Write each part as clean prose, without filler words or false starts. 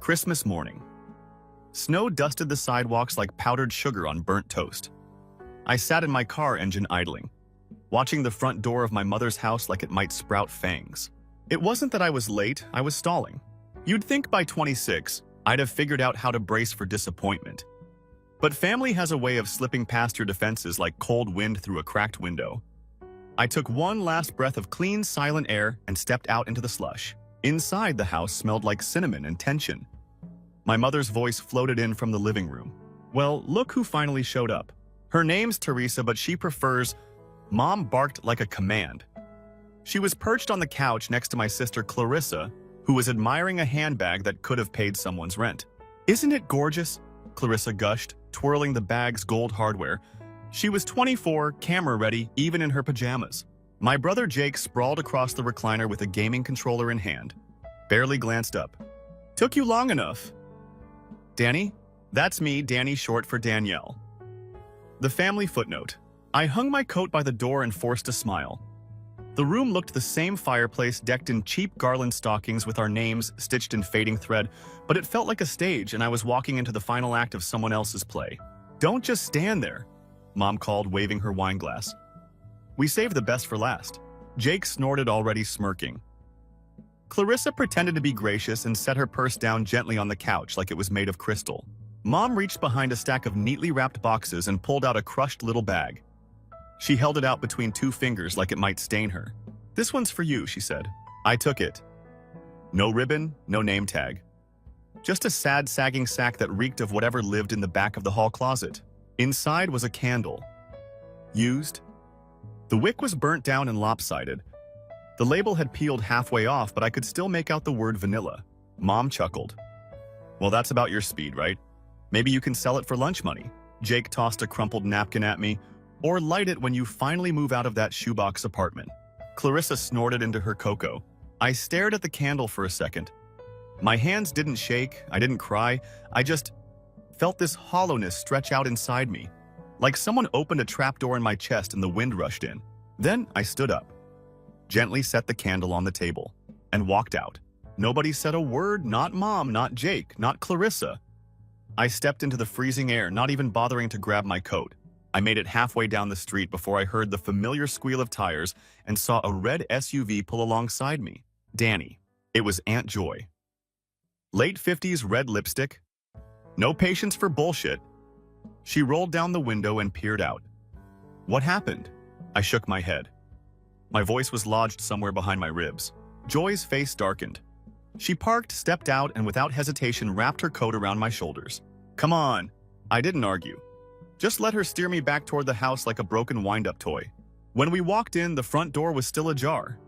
Christmas morning. Snow dusted the sidewalks like powdered sugar on burnt toast. I sat in my car engine idling, watching the front door of my mother's house like it might sprout fangs. It wasn't that I was late, I was stalling. You'd think by 26, I'd have figured out how to brace for disappointment. But family has a way of slipping past your defenses like cold wind through a cracked window. I took one last breath of clean, silent air and stepped out into the slush. Inside, the house smelled like cinnamon and tension. My mother's voice floated in from the living room. Well, look who finally showed up. Her name's Teresa, but she prefers... Mom barked like a command. She was perched on the couch next to my sister Clarissa, who was admiring a handbag that could have paid someone's rent. "Isn't it gorgeous?" Clarissa gushed, twirling the bag's gold hardware. She was 24, camera-ready, even in her pajamas. My brother Jake sprawled across the recliner with a gaming controller in hand. Barely glanced up. "Took you long enough." "Danny?" "That's me, Danny, short for Danielle." The family footnote. I hung my coat by the door and forced a smile. The room looked the same fireplace decked in cheap garland stockings with our names stitched in fading thread, but it felt like a stage and I was walking into the final act of someone else's play. "Don't just stand there," Mom called, waving her wine glass. "We saved the best for last." Jake snorted, already smirking. Clarissa pretended to be gracious and set her purse down gently on the couch like it was made of crystal. Mom reached behind a stack of neatly wrapped boxes and pulled out a crushed little bag. She held it out between two fingers like it might stain her. "This one's for you," she said. I took it. No ribbon, no name tag. Just a sad, sagging sack that reeked of whatever lived in the back of the hall closet. Inside was a candle. Used. The wick was burnt down and lopsided. The label had peeled halfway off, but I could still make out the word vanilla. Mom chuckled. "Well, that's about your speed, right? Maybe you can sell it for lunch money." Jake tossed a crumpled napkin at me. "Or light it when you finally move out of that shoebox apartment." Clarissa snorted into her cocoa. I stared at the candle for a second. My hands didn't shake, I didn't cry, I just felt this hollowness stretch out inside me, like someone opened a trapdoor in my chest and the wind rushed in. Then I stood up, gently set the candle on the table, and walked out. Nobody said a word, not Mom, not Jake, not Clarissa. I stepped into the freezing air, not even bothering to grab my coat. I made it halfway down the street before I heard the familiar squeal of tires and saw a red SUV pull alongside me. Danny. It was Aunt Joy. Late 50s red lipstick. No patience for bullshit. She rolled down the window and peered out. "What happened?" I shook my head. My voice was lodged somewhere behind my ribs. Joy's face darkened. She parked, stepped out, and without hesitation wrapped her coat around my shoulders. "Come on." I didn't argue. Just let her steer me back toward the house like a broken wind-up toy. When we walked in, the front door was still ajar.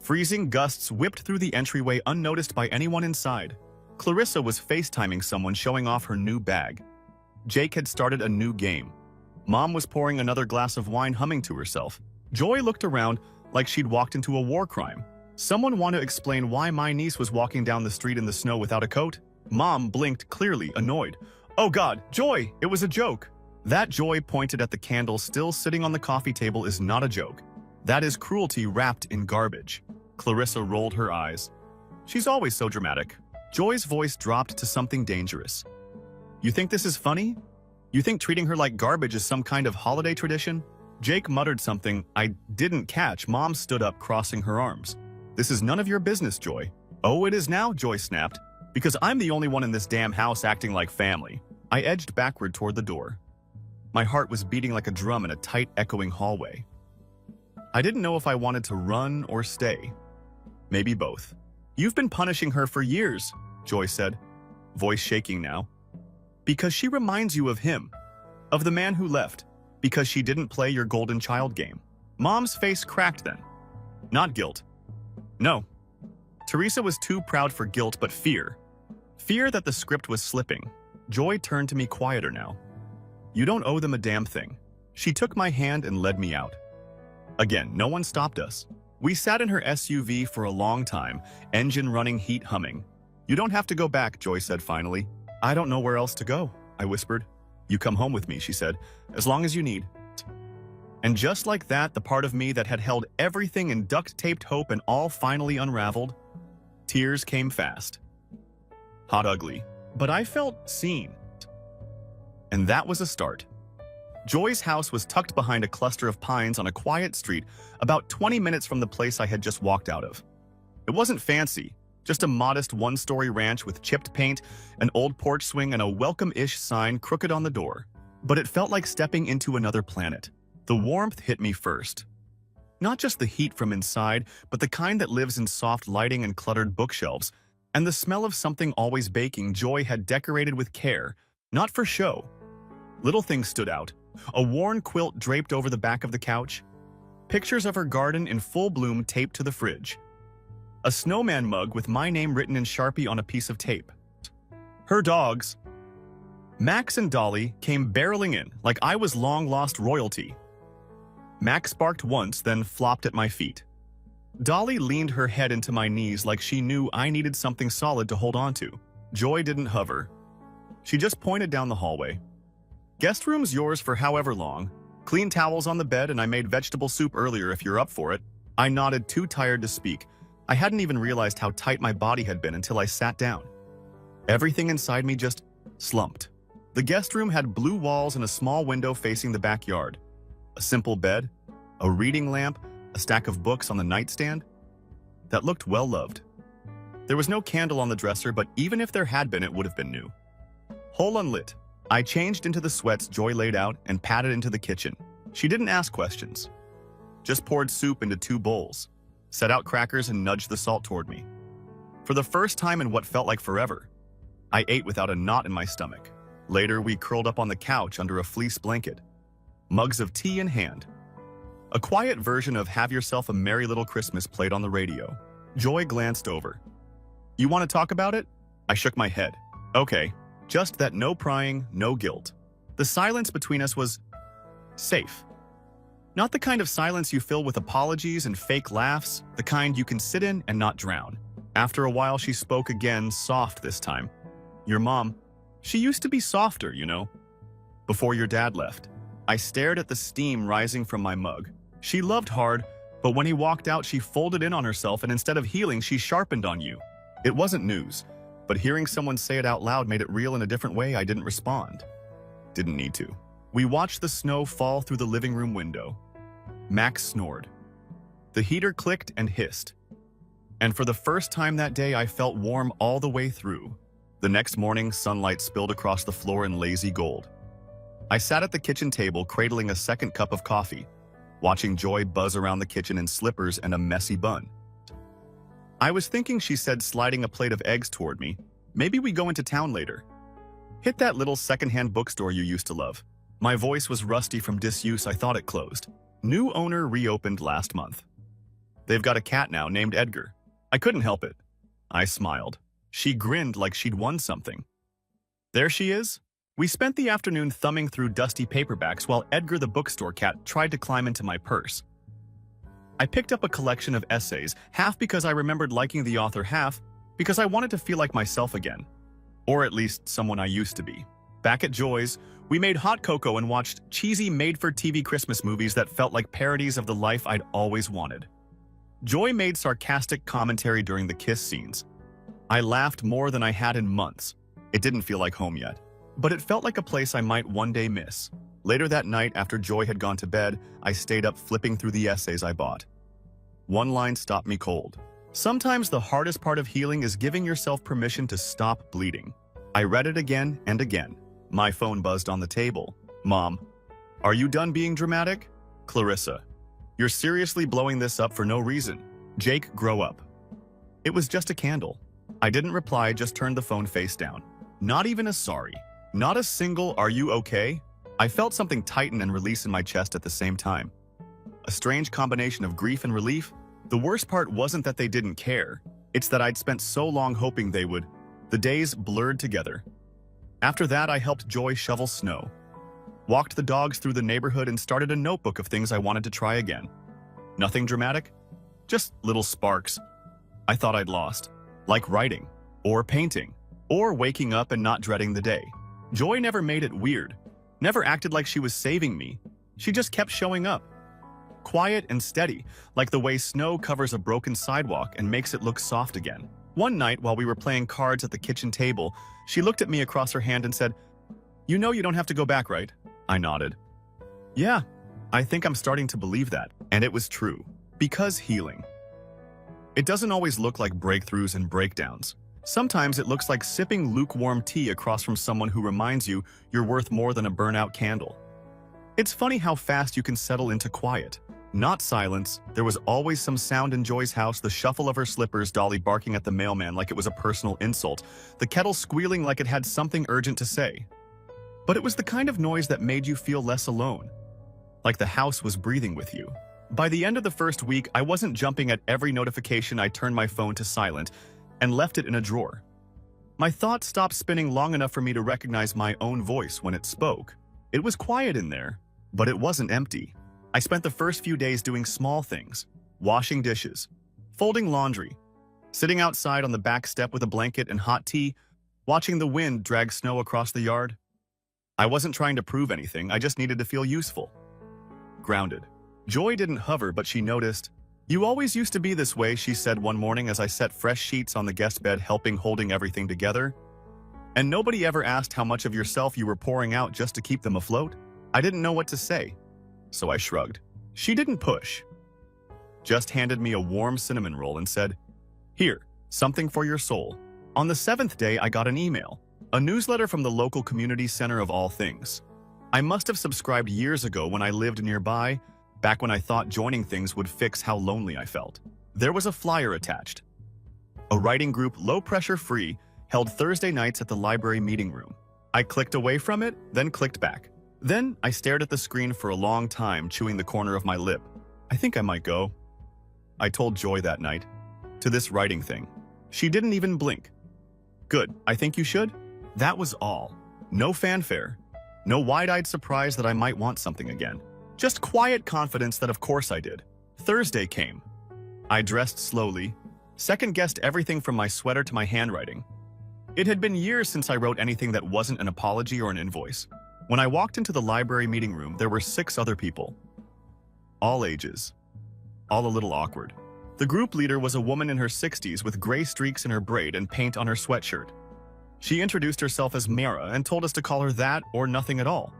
Freezing gusts whipped through the entryway unnoticed by anyone inside. Clarissa was FaceTiming someone showing off her new bag. Jake had started a new game. Mom was pouring another glass of wine, humming to herself. Joy looked around like she'd walked into a war crime. Someone want to explain why my niece was walking down the street in the snow without a coat? Mom blinked, clearly annoyed. "Oh God, Joy, it was a joke." That Joy pointed at the candle still sitting on the coffee table is not a joke. That is cruelty wrapped in garbage. Clarissa rolled her eyes. She's always so dramatic. Joy's voice dropped to something dangerous. "You think this is funny? You think treating her like garbage is some kind of holiday tradition?" Jake muttered something I didn't catch. Mom stood up, crossing her arms. "This is none of your business, Joy." "Oh, it is now," Joy snapped. "Because I'm the only one in this damn house acting like family." I edged backward toward the door. My heart was beating like a drum in a tight, echoing hallway. I didn't know if I wanted to run or stay. Maybe both. "You've been punishing her for years," Joy said, voice shaking now. "Because she reminds you of him, of the man who left, because she didn't play your golden child game." Mom's face cracked then. Not guilt. No. Teresa was too proud for guilt, but fear. Fear that the script was slipping. Joy turned to me quieter now. "You don't owe them a damn thing." She took my hand and led me out. Again, no one stopped us. We sat in her SUV for a long time, engine running, heat humming. "You don't have to go back," Joy said finally. "I don't know where else to go," I whispered. "You come home with me," she said, "as long as you need." And just like that, the part of me that had held everything in duct-taped hope and all finally unraveled. Tears came fast. hot ugly, but I felt seen. And that was a start. Joy's house was tucked behind a cluster of pines on a quiet street about 20 minutes from the place I had just walked out of. It wasn't fancy, just a modest one-story ranch with chipped paint, an old porch swing, and a welcome-ish sign crooked on the door. But it felt like stepping into another planet. The warmth hit me first. Not just the heat from inside, but the kind that lives in soft lighting and cluttered bookshelves, and the smell of something always baking Joy had decorated with care, not for show. Little things stood out. A worn quilt draped over the back of the couch, pictures of her garden in full bloom taped to the fridge, a snowman mug with my name written in Sharpie on a piece of tape. Her dogs, Max and Dolly, came barreling in like I was long-lost royalty. Max barked once, then flopped at my feet. Dolly leaned her head into my knees like she knew I needed something solid to hold on to. Joy didn't hover. She just pointed down the hallway. Guest room's yours for however long. Clean towels on the bed, and I made vegetable soup earlier if you're up for it. I nodded, too tired to speak. I hadn't even realized how tight my body had been until I sat down. Everything inside me just slumped. The guest room had blue walls and a small window facing the backyard. A simple bed, a reading lamp, a stack of books on the nightstand that looked well-loved. There was no candle on the dresser, but even if there had been, it would have been new. Whole unlit. I changed into the sweats Joy laid out and padded into the kitchen. She didn't ask questions. Just poured soup into 2 bowls, set out crackers, and nudged the salt toward me. For the first time in what felt like forever, I ate without a knot in my stomach. Later, we curled up on the couch under a fleece blanket, mugs of tea in hand. A quiet version of Have Yourself a Merry Little Christmas played on the radio. Joy glanced over. You want to talk about it? I shook my head. Okay. Just that no prying, no guilt. The silence between us was safe. Not the kind of silence you fill with apologies and fake laughs, the kind you can sit in and not drown. After a while, she spoke again, soft this time. Your mom, she used to be softer, you know. Before your dad left, I stared at the steam rising from my mug. She loved hard, but when he walked out, she folded in on herself, and instead of healing, she sharpened on you. It wasn't news. But hearing someone say it out loud made it real in a different way. I didn't respond. Didn't need to. We watched the snow fall through the living room window. Max snored. The heater clicked and hissed. And for the first time that day, I felt warm all the way through. The next morning, sunlight spilled across the floor in lazy gold. I sat at the kitchen table, cradling a second cup of coffee, watching Joy buzz around the kitchen in slippers and a messy bun. I was thinking, she said, sliding a plate of eggs toward me. Maybe we go into town later. Hit that little secondhand bookstore you used to love. My voice was rusty from disuse. I thought it closed. New owner reopened last month. They've got a cat now named Edgar. I couldn't help it. I smiled. She grinned like she'd won something. There she is. We spent the afternoon thumbing through dusty paperbacks while Edgar the bookstore cat tried to climb into my purse. I picked up a collection of essays, half because I remembered liking the author, half because I wanted to feel like myself again. Or at least someone I used to be. Back at Joy's, we made hot cocoa and watched cheesy made-for-TV Christmas movies that felt like parodies of the life I'd always wanted. Joy made sarcastic commentary during the kiss scenes. I laughed more than I had in months. It didn't feel like home yet, but it felt like a place I might one day miss. Later that night, after Joy had gone to bed, I stayed up flipping through the essays I bought. One line stopped me cold. Sometimes the hardest part of healing is giving yourself permission to stop bleeding. I read it again and again. My phone buzzed on the table. Mom, are you done being dramatic? Clarissa, you're seriously blowing this up for no reason. Jake, grow up. It was just a candle. I didn't reply, just turned the phone face down. Not even a sorry. Not a single "are you okay?" I felt something tighten and release in my chest at the same time. A strange combination of grief and relief. The worst part wasn't that they didn't care. It's that I'd spent so long hoping they would. The days blurred together. After that, I helped Joy shovel snow, walked the dogs through the neighborhood, and started a notebook of things I wanted to try again. Nothing dramatic, just little sparks I thought I'd lost, like writing, or painting, or waking up and not dreading the day. Joy never made it weird, never acted like she was saving me. She just kept showing up. Quiet and steady, like the way snow covers a broken sidewalk and makes it look soft again. One night, while we were playing cards at the kitchen table, she looked at me across her hand and said, "You know you don't have to go back, right?" I nodded. "Yeah, I think I'm starting to believe that." And it was true. Because healing. It doesn't always look like breakthroughs and breakdowns. Sometimes it looks like sipping lukewarm tea across from someone who reminds you you're worth more than a burnout candle. It's funny how fast you can settle into quiet. Not silence. There was always some sound in Joy's house, the shuffle of her slippers, Dolly barking at the mailman like it was a personal insult, the kettle squealing like it had something urgent to say. But it was the kind of noise that made you feel less alone. Like the house was breathing with you. By the end of the first week, I wasn't jumping at every notification. I turned my phone to silent and left it in a drawer. My thoughts stopped spinning long enough for me to recognize my own voice when it spoke. It was quiet in there, but it wasn't empty. I spent the first few days doing small things, washing dishes, folding laundry, sitting outside on the back step with a blanket and hot tea, watching the wind drag snow across the yard. I wasn't trying to prove anything, I just needed to feel useful. Grounded. Joy didn't hover, but she noticed. "You always used to be this way," she said one morning as I set fresh sheets on the guest bed, holding everything together. "And nobody ever asked how much of yourself you were pouring out just to keep them afloat?" I didn't know what to say, so I shrugged. She didn't push. Just handed me a warm cinnamon roll and said, "Here, something for your soul." On the 7th day, I got an email. A newsletter from the local community center of all things. I must have subscribed years ago when I lived nearby, back when I thought joining things would fix how lonely I felt. There was a flyer attached. A writing group, low pressure free, held Thursday nights at the library meeting room. I clicked away from it, then clicked back. Then I stared at the screen for a long time, chewing the corner of my lip. I think I might go. I told Joy that night. To this writing thing. She didn't even blink. Good, I think you should? That was all. No fanfare. No wide-eyed surprise that I might want something again. Just quiet confidence that of course I did. Thursday came. I dressed slowly, second-guessed everything from my sweater to my handwriting. It had been years since I wrote anything that wasn't an apology or an invoice. When I walked into the library meeting room, there were 6 other people. All ages. All a little awkward. The group leader was a woman in her 60s with gray streaks in her braid and paint on her sweatshirt. She introduced herself as Mara and told us to call her that or nothing at all.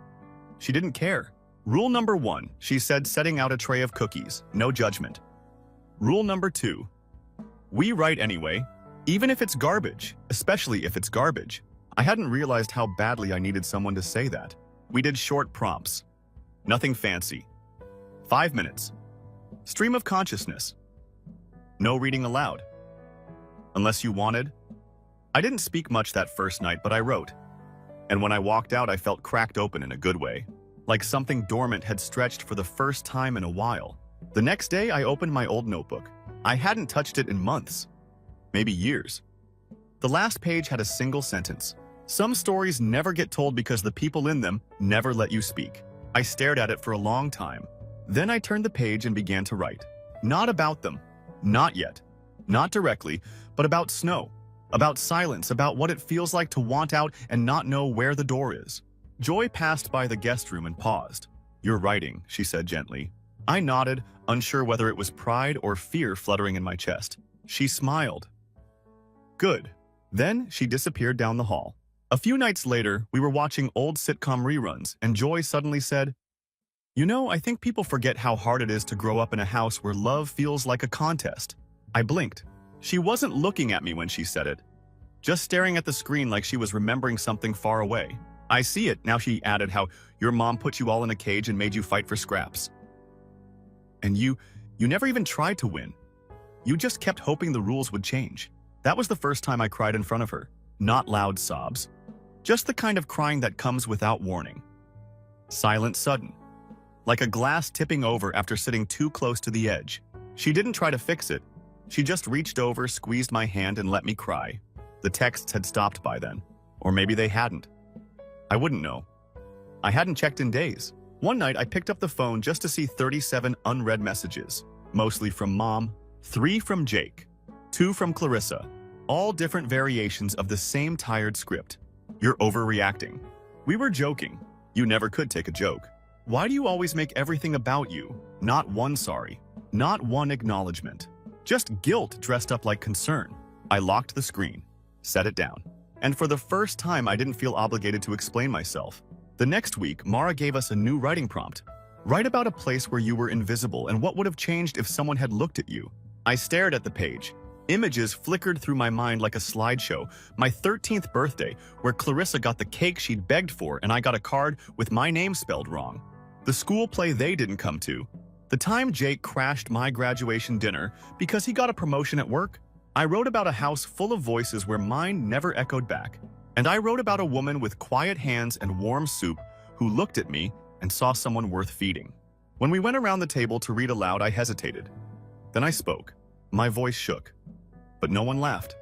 She didn't care. Rule number 1, she said, setting out a tray of cookies. No judgment. Rule number 2, we write anyway, even if it's garbage, especially if it's garbage. I hadn't realized how badly I needed someone to say that. We did short prompts. Nothing fancy. 5 minutes. Stream of consciousness. No reading aloud. Unless you wanted. I didn't speak much that first night, but I wrote. And when I walked out, I felt cracked open in a good way. Like something dormant had stretched for the first time in a while. The next day, I opened my old notebook. I hadn't touched it in months. Maybe years. The last page had a single sentence. Some stories never get told because the people in them never let you speak. I stared at it for a long time. Then I turned the page and began to write. Not about them. Not yet. Not directly, but about snow. About silence, about what it feels like to want out and not know where the door is. Joy passed by the guest room and paused. "You're writing," she said gently. I nodded, unsure whether it was pride or fear fluttering in my chest. She smiled. Good. Then she disappeared down the hall. A few nights later, we were watching old sitcom reruns, and Joy suddenly said, "You know, I think people forget how hard it is to grow up in a house where love feels like a contest." I blinked. She wasn't looking at me when she said it, just staring at the screen like she was remembering something far away. "I see it," now she added, "how your mom put you all in a cage and made you fight for scraps. And you never even tried to win. You just kept hoping the rules would change." That was the first time I cried in front of her. Not loud sobs. Just the kind of crying that comes without warning. Silent, sudden. Like a glass tipping over after sitting too close to the edge. She didn't try to fix it. She just reached over, squeezed my hand, and let me cry. The texts had stopped by then. Or maybe they hadn't. I wouldn't know. I hadn't checked in days. One night, I picked up the phone just to see 37 unread messages. Mostly from Mom, 3 from Jake, 2 from Clarissa. All different variations of the same tired script. "You're overreacting." We were joking. You never could take a joke. "Why do you always make everything about you?" Not one sorry. Not one acknowledgement. Just guilt dressed up like concern. I locked the screen, set it down, and for the first time I didn't feel obligated to explain myself. The next week, Mara gave us a new writing prompt. Write about a place where you were invisible and what would have changed if someone had looked at you. I stared at the page. Images flickered through my mind like a slideshow. My 13th birthday, where Clarissa got the cake she'd begged for and I got a card with my name spelled wrong. The school play they didn't come to. The time Jake crashed my graduation dinner because he got a promotion at work. I wrote about a house full of voices where mine never echoed back. And I wrote about a woman with quiet hands and warm soup who looked at me and saw someone worth feeding. When we went around the table to read aloud, I hesitated. Then I spoke. My voice shook. But no one laughed.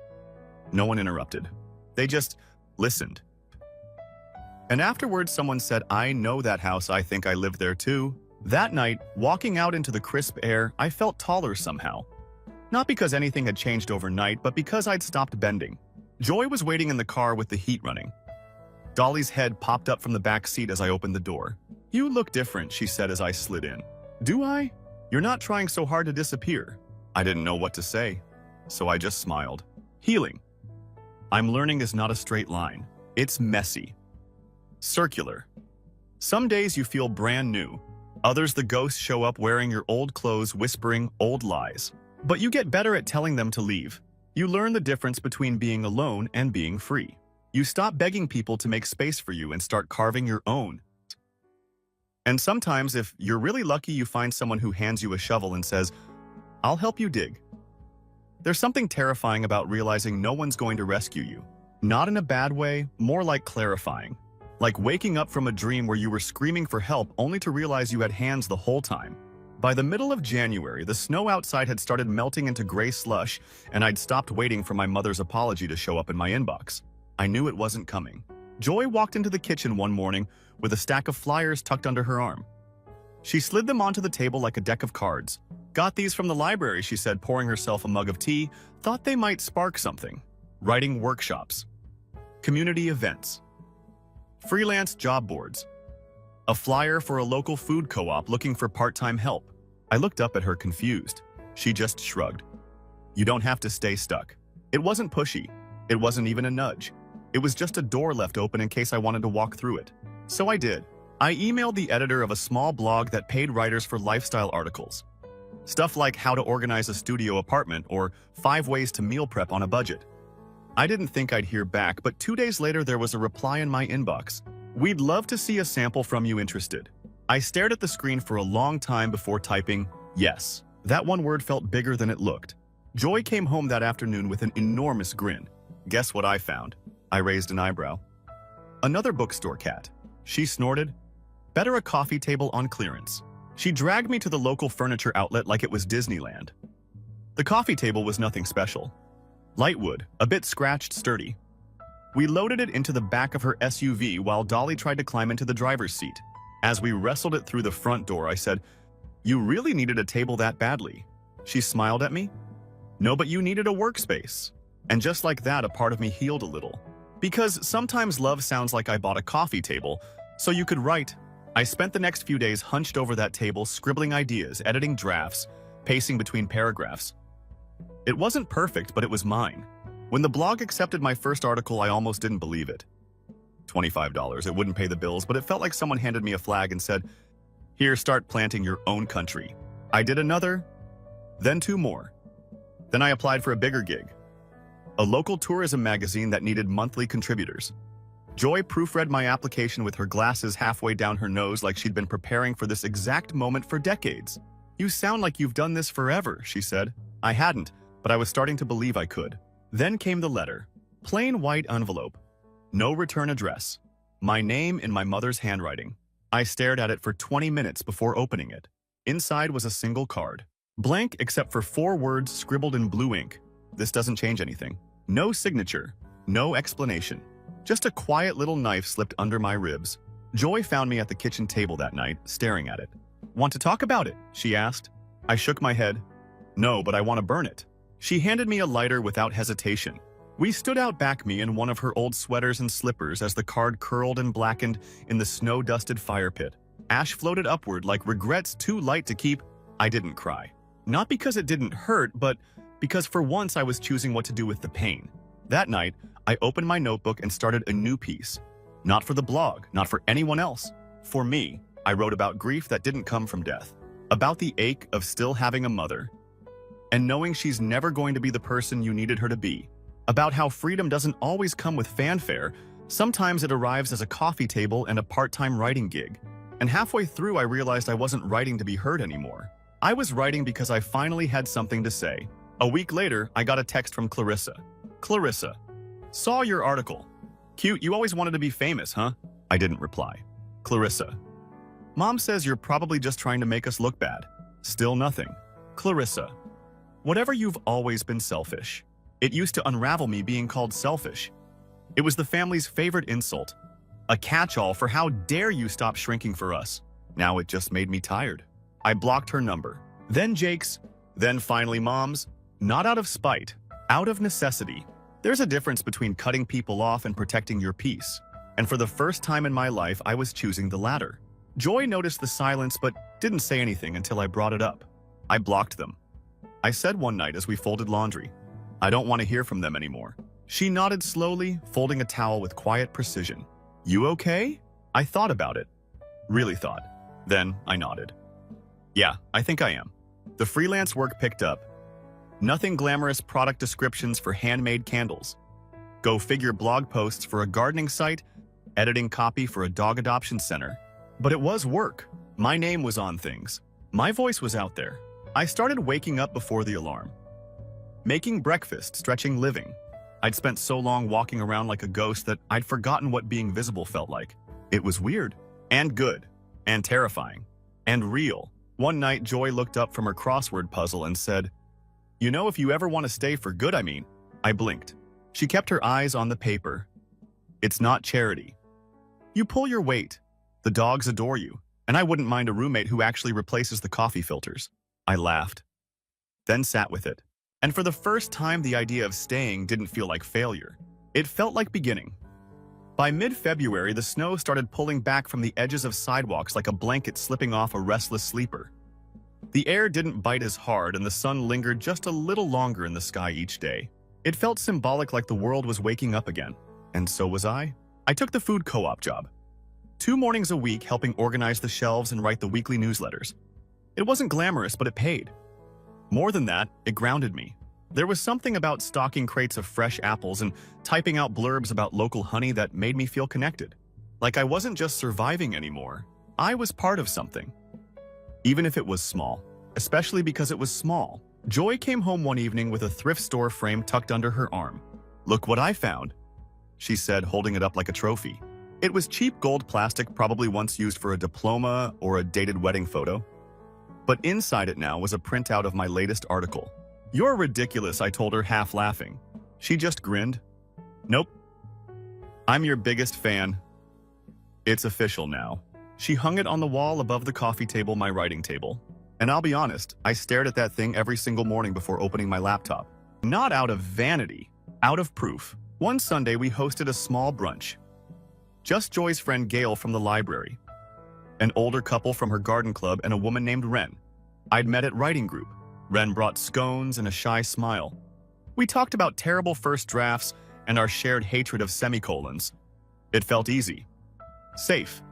No one interrupted. They just listened. And afterwards, someone said, "I know that house. I think I lived there too." That night, walking out into the crisp air, I felt taller somehow. Not because anything had changed overnight, but because I'd stopped bending. Joy was waiting in the car with the heat running. Dolly's head popped up from the back seat as I opened the door. "You look different," she said as I slid in. "Do I? You're not trying so hard to disappear." I didn't know what to say, so I just smiled. Healing. I'm learning is not a straight line. It's messy. Circular. Some days you feel brand new. Others, the ghosts show up wearing your old clothes, whispering old lies. But you get better at telling them to leave. You learn the difference between being alone and being free. You stop begging people to make space for you and start carving your own. And sometimes, if you're really lucky, you find someone who hands you a shovel and says, "I'll help you dig." There's something terrifying about realizing no one's going to rescue you. Not in a bad way, more like clarifying. Like waking up from a dream where you were screaming for help only to realize you had hands the whole time. By the middle of January, the snow outside had started melting into gray slush, and I'd stopped waiting for my mother's apology to show up in my inbox. I knew it wasn't coming. Joy walked into the kitchen one morning with a stack of flyers tucked under her arm. She slid them onto the table like a deck of cards. "Got these from the library," she said, pouring herself a mug of tea. "Thought they might spark something." Writing workshops. Community events. Freelance job boards. A flyer for a local food co-op looking for part-time help. I looked up at her confused. She just shrugged. "You don't have to stay stuck." It wasn't pushy. It wasn't even a nudge. It was just a door left open in case I wanted to walk through it. So I did. I emailed the editor of a small blog that paid writers for lifestyle articles. Stuff like how to organize a studio apartment or 5 ways to meal prep on a budget. I didn't think I'd hear back, but 2 days later there was a reply in my inbox. "We'd love to see a sample from you interested." I stared at the screen for a long time before typing yes. That one word felt bigger than it looked. Joy came home that afternoon with an enormous grin. Guess what I found? I raised an eyebrow. Another bookstore cat. She snorted. "Better a coffee table on clearance." She dragged me to the local furniture outlet like it was Disneyland. The coffee table was nothing special. Light wood, a bit scratched, sturdy. We loaded it into the back of her SUV while Dolly tried to climb into the driver's seat. As we wrestled it through the front door, I said, "You really needed a table that badly." She smiled at me. "No, but you needed a workspace." And just like that, a part of me healed a little. Because sometimes love sounds like I bought a coffee table, so you could write. I spent the next few days hunched over that table, scribbling ideas, editing drafts, pacing between paragraphs. It wasn't perfect, but it was mine. When the blog accepted my first article, I almost didn't believe it. $25. It wouldn't pay the bills, but it felt like someone handed me a flag and said, "Here, start planting your own country." I did another, then 2 more. Then I applied for a bigger gig. A local tourism magazine that needed monthly contributors. Joy proofread my application with her glasses halfway down her nose like she'd been preparing for this exact moment for decades. "You sound like you've done this forever," she said. I hadn't, but I was starting to believe I could. Then came the letter. Plain white envelope. No return address. My name in my mother's handwriting. I stared at it for 20 minutes before opening it. Inside was a single card. Blank except for 4 words scribbled in blue ink. This doesn't change anything. No signature. No explanation. Just a quiet little knife slipped under my ribs. Joy found me at the kitchen table that night, staring at it. "Want to talk about it?" she asked. I shook my head. "No, but I want to burn it." She handed me a lighter without hesitation. We stood out back, me in one of her old sweaters and slippers, as the card curled and blackened in the snow-dusted fire pit. Ash floated upward like regrets too light to keep. I didn't cry. Not because it didn't hurt, but because for once I was choosing what to do with the pain. That night, I opened my notebook and started a new piece. Not for the blog, not for anyone else. For me, I wrote about grief that didn't come from death, about the ache of still having a mother, and knowing she's never going to be the person you needed her to be, about how freedom doesn't always come with fanfare. Sometimes it arrives as a coffee table and a part-time writing gig. And halfway through, I realized I wasn't writing to be heard anymore. I was writing because I finally had something to say. A week later, I got a text from Clarissa. Clarissa, saw your article. Cute, you always wanted to be famous, huh? I didn't reply. Clarissa, Mom says you're probably just trying to make us look bad. Still nothing. Clarissa, whatever, you've always been selfish. It used to unravel me being called selfish. It was the family's favorite insult. A catch-all for how dare you stop shrinking for us. Now it just made me tired. I blocked her number. Then Jake's. Then finally Mom's. Not out of spite. Out of necessity. There's a difference between cutting people off and protecting your peace. And for the first time in my life, I was choosing the latter. Joy noticed the silence but didn't say anything until I brought it up. I blocked them. I said one night as we folded laundry, I don't want to hear from them anymore. She nodded slowly, folding a towel with quiet precision. You okay? I thought about it. Really thought. Then I nodded. Yeah, I think I am. The freelance work picked up. Nothing glamorous, product descriptions for handmade candles. Go figure, blog posts for a gardening site, editing copy for a dog adoption center. But it was work. My name was on things. My voice was out there. I started waking up before the alarm. Making breakfast, stretching, living. I'd spent so long walking around like a ghost that I'd forgotten what being visible felt like. It was weird, and good, and terrifying, and real. One night, Joy looked up from her crossword puzzle and said, You know, if you ever want to stay for good, I mean. I blinked. She kept her eyes on the paper. It's not charity. You pull your weight. The dogs adore you, and I wouldn't mind a roommate who actually replaces the coffee filters. I laughed, then sat with it. And for the first time, the idea of staying didn't feel like failure. It felt like beginning. By mid-February, the snow started pulling back from the edges of sidewalks like a blanket slipping off a restless sleeper. The air didn't bite as hard, and the sun lingered just a little longer in the sky each day. It felt symbolic, like the world was waking up again. And so was I. I took the food co-op job. 2 mornings a week, helping organize the shelves and write the weekly newsletters. It wasn't glamorous, but it paid. More than that, it grounded me. There was something about stocking crates of fresh apples and typing out blurbs about local honey that made me feel connected. Like I wasn't just surviving anymore. I was part of something. Even if it was small. Especially because it was small. Joy came home one evening with a thrift store frame tucked under her arm. Look what I found, she said, holding it up like a trophy. It was cheap gold plastic, probably once used for a diploma or a dated wedding photo. But inside it now was a printout of my latest article. You're ridiculous, I told her, half laughing. She just grinned. Nope. I'm your biggest fan. It's official now. She hung it on the wall above the coffee table, my writing table. And I'll be honest, I stared at that thing every single morning before opening my laptop. Not out of vanity, out of proof. One Sunday, we hosted a small brunch. Just Joy's friend Gail from the library, an older couple from her garden club, and a woman named Wren. I'd met at writing group. Wren brought scones and a shy smile. We talked about terrible first drafts and our shared hatred of semicolons. It felt easy. Safe.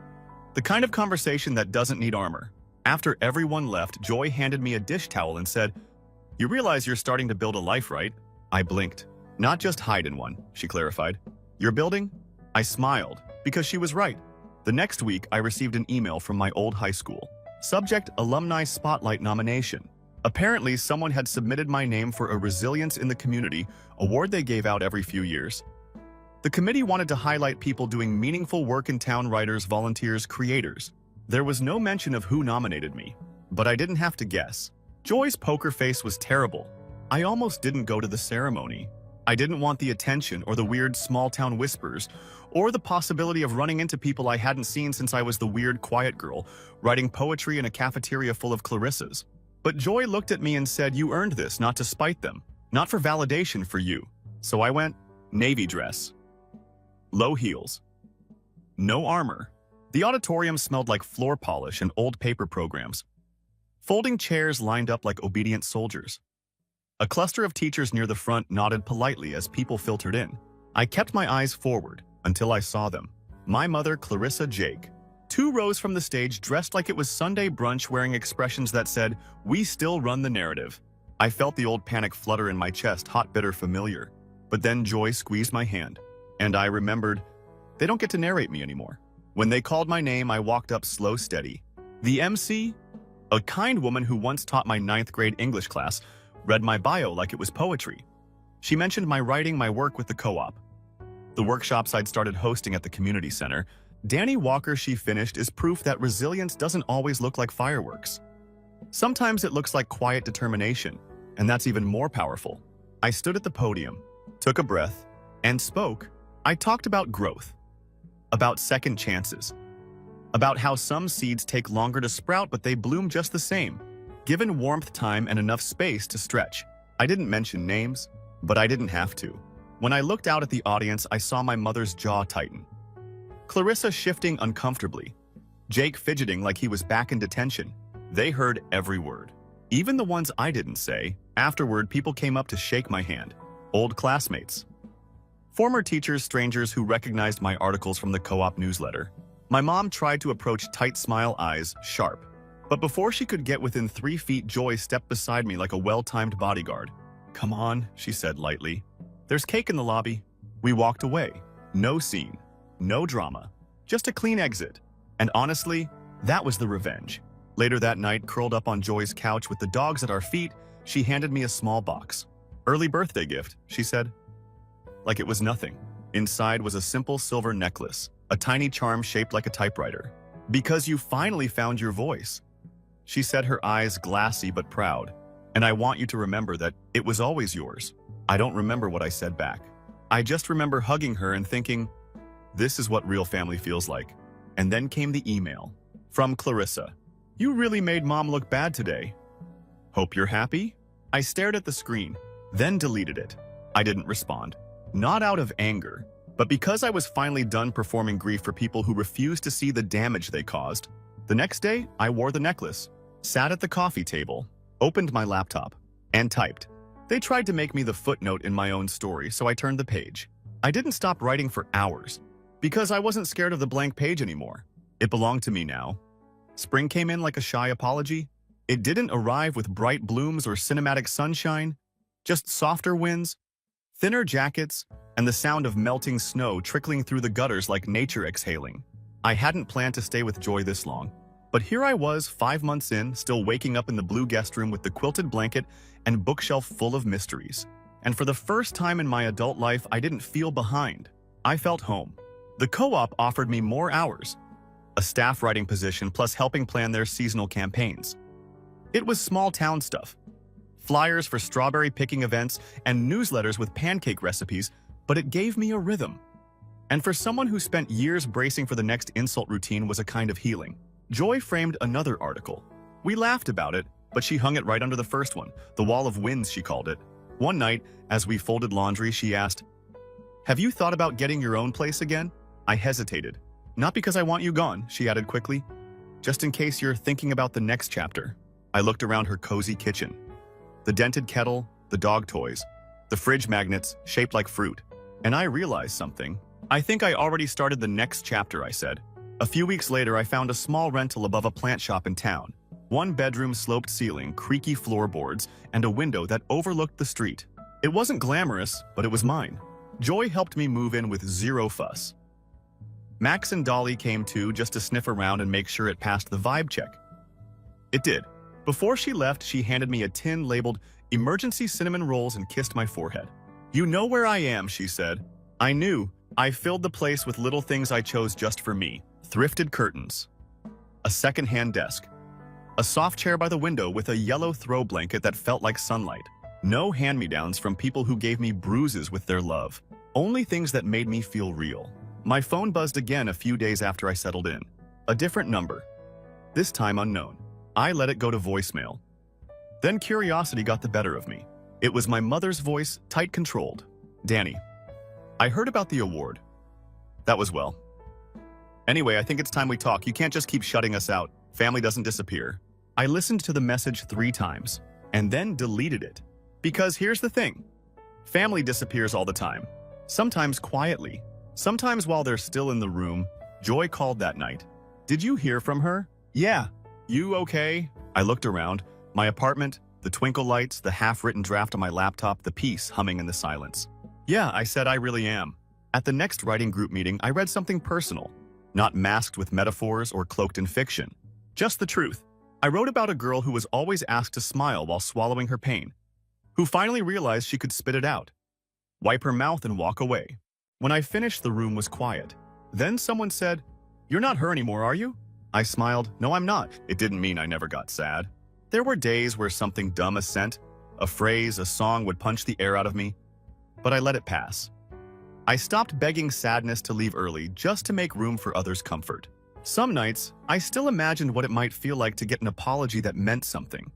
The kind of conversation that doesn't need armor. After everyone left, Joy handed me a dish towel and said, You realize you're starting to build a life, right? I blinked. Not just hide in one, she clarified. You're building? I smiled, because she was right. The next week, I received an email from my old high school. Subject: Alumni Spotlight nomination. Apparently, someone had submitted my name for a Resilience in the Community award they gave out every few years. The committee wanted to highlight people doing meaningful work in town: writers, volunteers, creators. There was no mention of who nominated me, but I didn't have to guess. Joy's poker face was terrible. I almost didn't go to the ceremony. I didn't want the attention or the weird small-town whispers or the possibility of running into people I hadn't seen since I was the weird quiet girl writing poetry in a cafeteria full of Clarissas. But Joy looked at me and said, You earned this, not to spite them, not for validation, for you. So I went, navy dress, low heels, no armor. The auditorium smelled like floor polish and old paper programs. Folding chairs lined up like obedient soldiers. A cluster of teachers near the front nodded politely as people filtered in. I kept my eyes forward until I saw them. My mother, Clarissa, Jake. 2 rows from the stage, dressed like it was Sunday brunch, wearing expressions that said, "We still run the narrative." I felt the old panic flutter in my chest, hot, bitter, familiar. But then Joy squeezed my hand, and I remembered, they don't get to narrate me anymore. When they called my name, I walked up slow, steady. The MC, a kind woman who once taught my 9th grade English class, read my bio like it was poetry. She mentioned my writing, my work with the co-op, the workshops I'd started hosting at the community center. Danny Walker, she finished, is proof that resilience doesn't always look like fireworks. Sometimes it looks like quiet determination, and that's even more powerful. I stood at the podium, took a breath, and spoke. I talked about growth, about second chances, about how some seeds take longer to sprout but they bloom just the same, given warmth, time, and enough space to stretch. I didn't mention names, but I didn't have to. When I looked out at the audience, I saw my mother's jaw tighten, Clarissa shifting uncomfortably, Jake fidgeting like he was back in detention. They heard every word, even the ones I didn't say. Afterward, people came up to shake my hand. Old classmates, former teachers, strangers who recognized my articles from the co-op newsletter. My mom tried to approach, tight smile, eyes sharp. But before she could get within 3 feet, Joy stepped beside me like a well-timed bodyguard. "Come on," she said lightly. "There's cake in the lobby." We walked away. No scene, no drama, just a clean exit. And honestly, that was the revenge. Later that night, curled up on Joy's couch with the dogs at our feet, she handed me a small box. "Early birthday gift," she said. Like it was nothing. Inside was a simple silver necklace, a tiny charm shaped like a typewriter. "Because you finally found your voice," she said, her eyes glassy but proud. "And I want you to remember that it was always yours." I don't remember what I said back. I just remember hugging her and thinking, this is what real family feels like. And then came the email. From Clarissa. "You really made Mom look bad today. Hope you're happy?" I stared at the screen, then deleted it. I didn't respond. Not out of anger, but because I was finally done performing grief for people who refused to see the damage they caused. The next day, I wore the necklace, sat at the coffee table, opened my laptop, and typed. They tried to make me the footnote in my own story, so I turned the page. I didn't stop writing for hours, because I wasn't scared of the blank page anymore. It belonged to me now. Spring came in like a shy apology. It didn't arrive with bright blooms or cinematic sunshine, just softer winds, thinner jackets, and the sound of melting snow trickling through the gutters like nature exhaling. I hadn't planned to stay with Joy this long, but here I was 5 months in, still waking up in the blue guest room with the quilted blanket and bookshelf full of mysteries. And for the first time in my adult life, I didn't feel behind. I felt home. The co-op offered me more hours, a staff writing position plus helping plan their seasonal campaigns. It was small town stuff, flyers for strawberry picking events and newsletters with pancake recipes, but it gave me a rhythm. And for someone who spent years bracing for the next insult routine was a kind of healing. Joy framed another article. We laughed about it, but she hung it right under the first one, the wall of winds, she called it. One night, as we folded laundry, she asked, "Have you thought about getting your own place again?" I hesitated. "Not because I want you gone," she added quickly. "Just in case you're thinking about the next chapter." I looked around her cozy kitchen. The dented kettle, the dog toys, the fridge magnets shaped like fruit. And I realized something. "I think I already started the next chapter," I said. A few weeks later, I found a small rental above a plant shop in town. 1-bedroom sloped ceiling, creaky floorboards, and a window that overlooked the street. It wasn't glamorous, but it was mine. Joy helped me move in with zero fuss. Max and Dolly came too, just to sniff around and make sure it passed the vibe check. It did. Before she left, she handed me a tin labeled "Emergency Cinnamon Rolls" and kissed my forehead. "You know where I am," she said. I knew. I filled the place with little things I chose just for me. Thrifted curtains, a second-hand desk, a soft chair by the window with a yellow throw blanket that felt like sunlight. No hand-me-downs from people who gave me bruises with their love. Only things that made me feel real. My phone buzzed again a few days after I settled in. A different number. This time unknown. I let it go to voicemail. Then curiosity got the better of me. It was my mother's voice, tight controlled. "Danny, I heard about the award. That was well. Anyway, I think it's time we talk. You can't just keep shutting us out. Family doesn't disappear." I listened to the message 3 times, and then deleted it. Because here's the thing. Family disappears all the time. Sometimes quietly. Sometimes while they're still in the room. Joy called that night. Did you hear from her? Yeah. You okay? I looked around. My apartment, the twinkle lights, the half-written draft on my laptop, the piece humming in the silence. Yeah, I said I really am. At the next writing group meeting, I read something personal. Not masked with metaphors or cloaked in fiction. Just the truth. I wrote about a girl who was always asked to smile while swallowing her pain, who finally realized she could spit it out, wipe her mouth and walk away. When I finished, the room was quiet. Then someone said, "You're not her anymore, are you?" I smiled. No, I'm not. It didn't mean I never got sad. There were days where something dumb as scent, a phrase, a song would punch the air out of me, but I let it pass. I stopped begging sadness to leave early just to make room for others' comfort. Some nights, I still imagined what it might feel like to get an apology that meant something,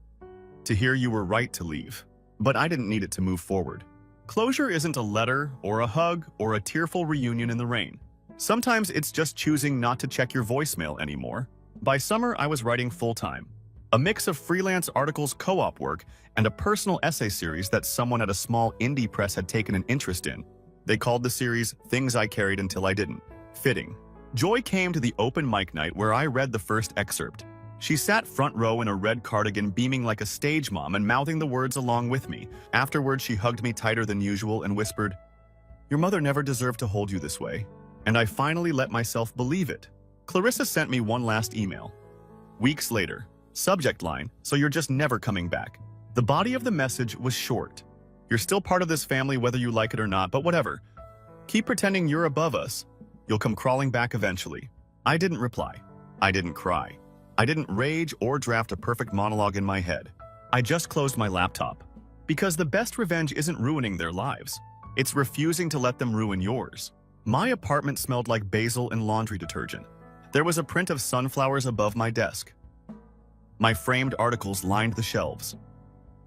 to hear you were right to leave. But I didn't need it to move forward. Closure isn't a letter or a hug or a tearful reunion in the rain. Sometimes it's just choosing not to check your voicemail anymore. By summer, I was writing full-time. A mix of freelance articles, co-op work, and a personal essay series that someone at a small indie press had taken an interest in. They called the series Things I Carried Until I Didn't. Fitting. Joy came to the open mic night where I read the first excerpt. She sat front row in a red cardigan, beaming like a stage mom and mouthing the words along with me. Afterwards, she hugged me tighter than usual and whispered, "Your mother never deserved to hold you this way." And I finally let myself believe it. Clarissa sent me one last email. Weeks later. Subject line, "So you're just never coming back." The body of the message was short. "You're still part of this family whether you like it or not, but whatever. Keep pretending you're above us. You'll come crawling back eventually." I didn't reply. I didn't cry. I didn't rage or draft a perfect monologue in my head. I just closed my laptop. Because the best revenge isn't ruining their lives. It's refusing to let them ruin yours. My apartment smelled like basil and laundry detergent. There was a print of sunflowers above my desk. My framed articles lined the shelves.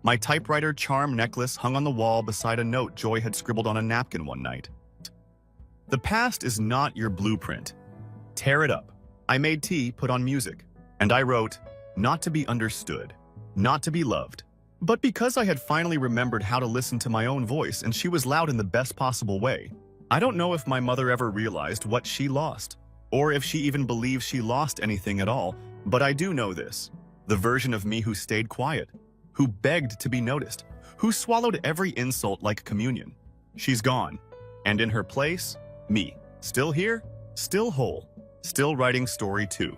My typewriter charm necklace hung on the wall beside a note Joy had scribbled on a napkin one night. The past is not your blueprint. Tear it up. I made tea, put on music, and I wrote, not to be understood, not to be loved. But because I had finally remembered how to listen to my own voice and she was loud in the best possible way, I don't know if my mother ever realized what she lost, or if she even believes she lost anything at all, but I do know this. The version of me who stayed quiet, who begged to be noticed, who swallowed every insult like communion. She's gone. And in her place, me. Still here, still whole, still writing story 2.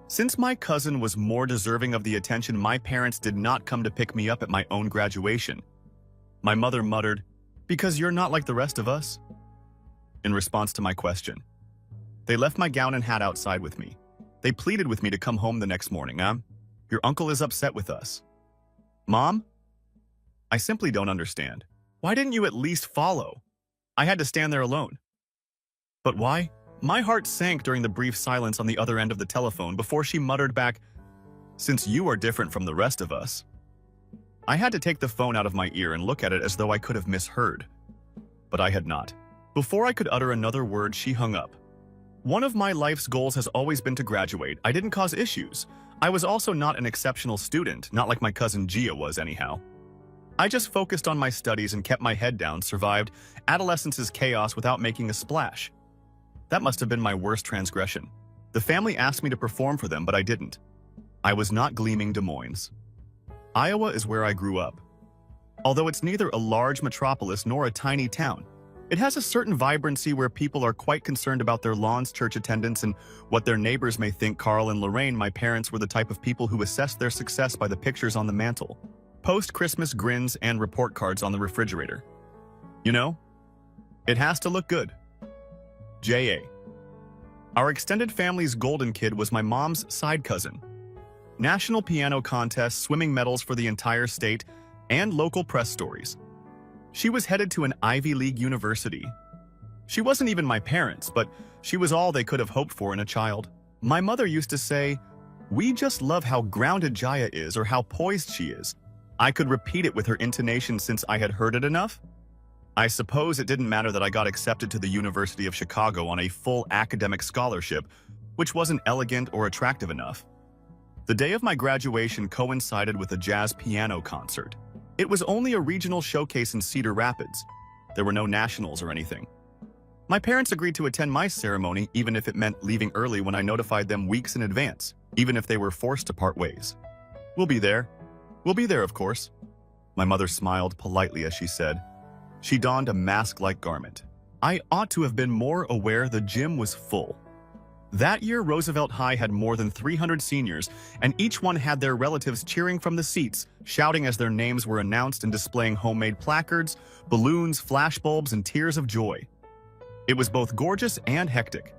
Since my cousin was more deserving of the attention, my parents did not come to pick me up at my own graduation. My mother muttered, "Because you're not like the rest of us?" In response to my question. They left my gown and hat outside with me. They pleaded with me to come home the next morning. Your uncle is upset with us." Mom? I simply don't understand. Why didn't you at least follow? I had to stand there alone. But why? My heart sank during the brief silence on the other end of the telephone before she muttered back, "Since you are different from the rest of us." I had to take the phone out of my ear and look at it as though I could have misheard. But I had not. Before I could utter another word, she hung up. One of my life's goals has always been to graduate. I didn't cause issues. I was also not an exceptional student, not like my cousin Gia was anyhow. I just focused on my studies and kept my head down, survived adolescence's chaos without making a splash. That must have been my worst transgression. The family asked me to perform for them, but I didn't. I was not gleaming Des Moines. Iowa is where I grew up. Although it's neither a large metropolis nor a tiny town, it has a certain vibrancy where people are quite concerned about their lawns, church attendance, and what their neighbors may think. Carl and Lorraine, my parents, were the type of people who assessed their success by the pictures on the mantle, post-Christmas grins, and report cards on the refrigerator. You know, it has to look good. J.A. Our extended family's golden kid was my mom's side cousin. National piano contests, swimming medals for the entire state, and local press stories. She was headed to an Ivy League university. She wasn't even my parents, but she was all they could have hoped for in a child. My mother used to say, "We just love how grounded Jaya is or how poised she is." I could repeat it with her intonation since I had heard it enough. I suppose it didn't matter that I got accepted to the University of Chicago on a full academic scholarship, which wasn't elegant or attractive enough. The day of my graduation coincided with a jazz piano concert. It was only a regional showcase in Cedar Rapids. There were no nationals or anything. My parents agreed to attend my ceremony even if it meant leaving early when I notified them weeks in advance, even if they were forced to part ways. We'll be there. We'll be there, of course. My mother smiled politely as she said. She donned a mask-like garment. I ought to have been more aware the gym was full. That year, Roosevelt High had more than 300 seniors, and each one had their relatives cheering from the seats, shouting as their names were announced and displaying homemade placards, balloons, flashbulbs, and tears of joy. It was both gorgeous and hectic.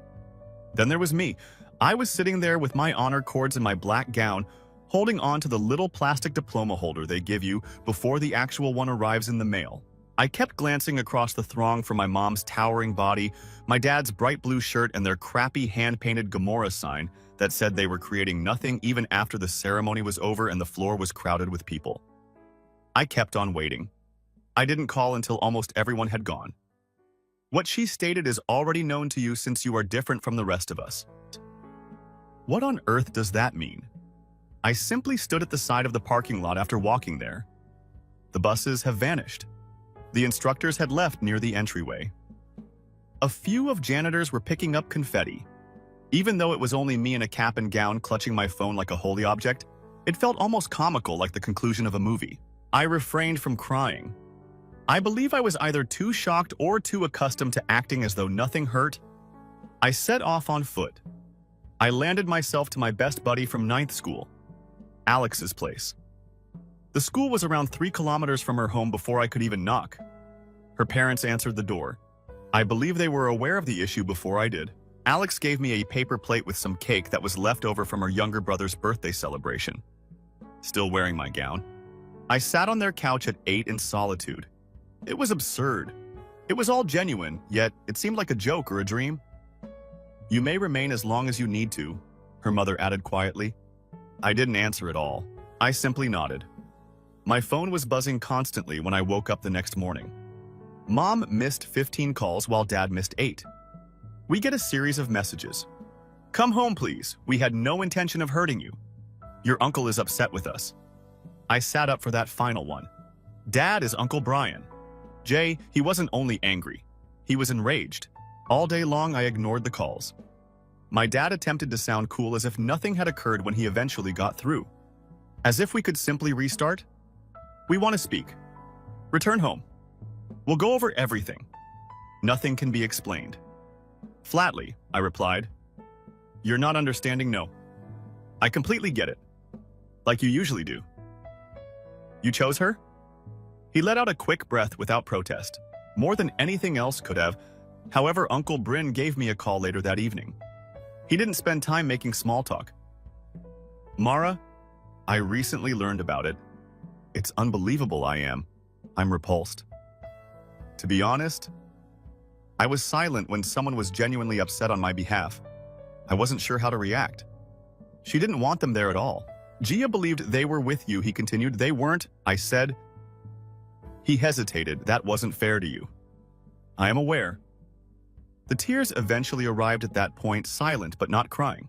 Then there was me. I was sitting there with my honor cords and my black gown, holding on to the little plastic diploma holder they give you before the actual one arrives in the mail. I kept glancing across the throng for my mom's towering body, my dad's bright blue shirt, and their crappy hand-painted Gomorrah sign that said they were creating nothing even after the ceremony was over and the floor was crowded with people. I kept on waiting. I didn't call until almost everyone had gone. What she stated is already known to you since you are different from the rest of us. What on earth does that mean? I simply stood at the side of the parking lot after walking there. The buses have vanished. The instructors had left near the entryway. A few of janitors were picking up confetti. Even though it was only me in a cap and gown clutching my phone like a holy object, it felt almost comical, like the conclusion of a movie. I refrained from crying. I believe I was either too shocked or too accustomed to acting as though nothing hurt. I set off on foot. I landed myself to my best buddy from 9th school, Alex's place. The school was around 3 kilometers from her home before I could even knock. Her parents answered the door. I believe they were aware of the issue before I did. Alex gave me a paper plate with some cake that was left over from her younger brother's birthday celebration. Still wearing my gown, I sat on their couch at 8 in solitude. It was absurd. It was all genuine, yet it seemed like a joke or a dream. You may remain as long as you need to, her mother added quietly. I didn't answer at all. I simply nodded. My phone was buzzing constantly when I woke up the next morning. Mom missed 15 calls while Dad missed 8. We get a series of messages. Come home, please. We had no intention of hurting you. Your uncle is upset with us. I sat up for that final one. Dad is Uncle Brian. Jay, he wasn't only angry. He was enraged. All day long, I ignored the calls. My dad attempted to sound cool as if nothing had occurred when he eventually got through. As if we could simply restart. We want to speak. Return home. We'll go over everything. Nothing can be explained. Flatly, I replied. You're not understanding, no. I completely get it. Like you usually do. You chose her? He let out a quick breath without protest. More than anything else could have. However, Uncle Bryn gave me a call later that evening. He didn't spend time making small talk. Mara, I recently learned about it. It's unbelievable I'm repulsed. To be honest, I was silent when someone was genuinely upset on my behalf. I wasn't sure how to react. She didn't want them there at all. Gia believed they were with you, he continued. They weren't, I said. He hesitated. That wasn't fair to you. I am aware. The tears eventually arrived at that point, silent but not crying.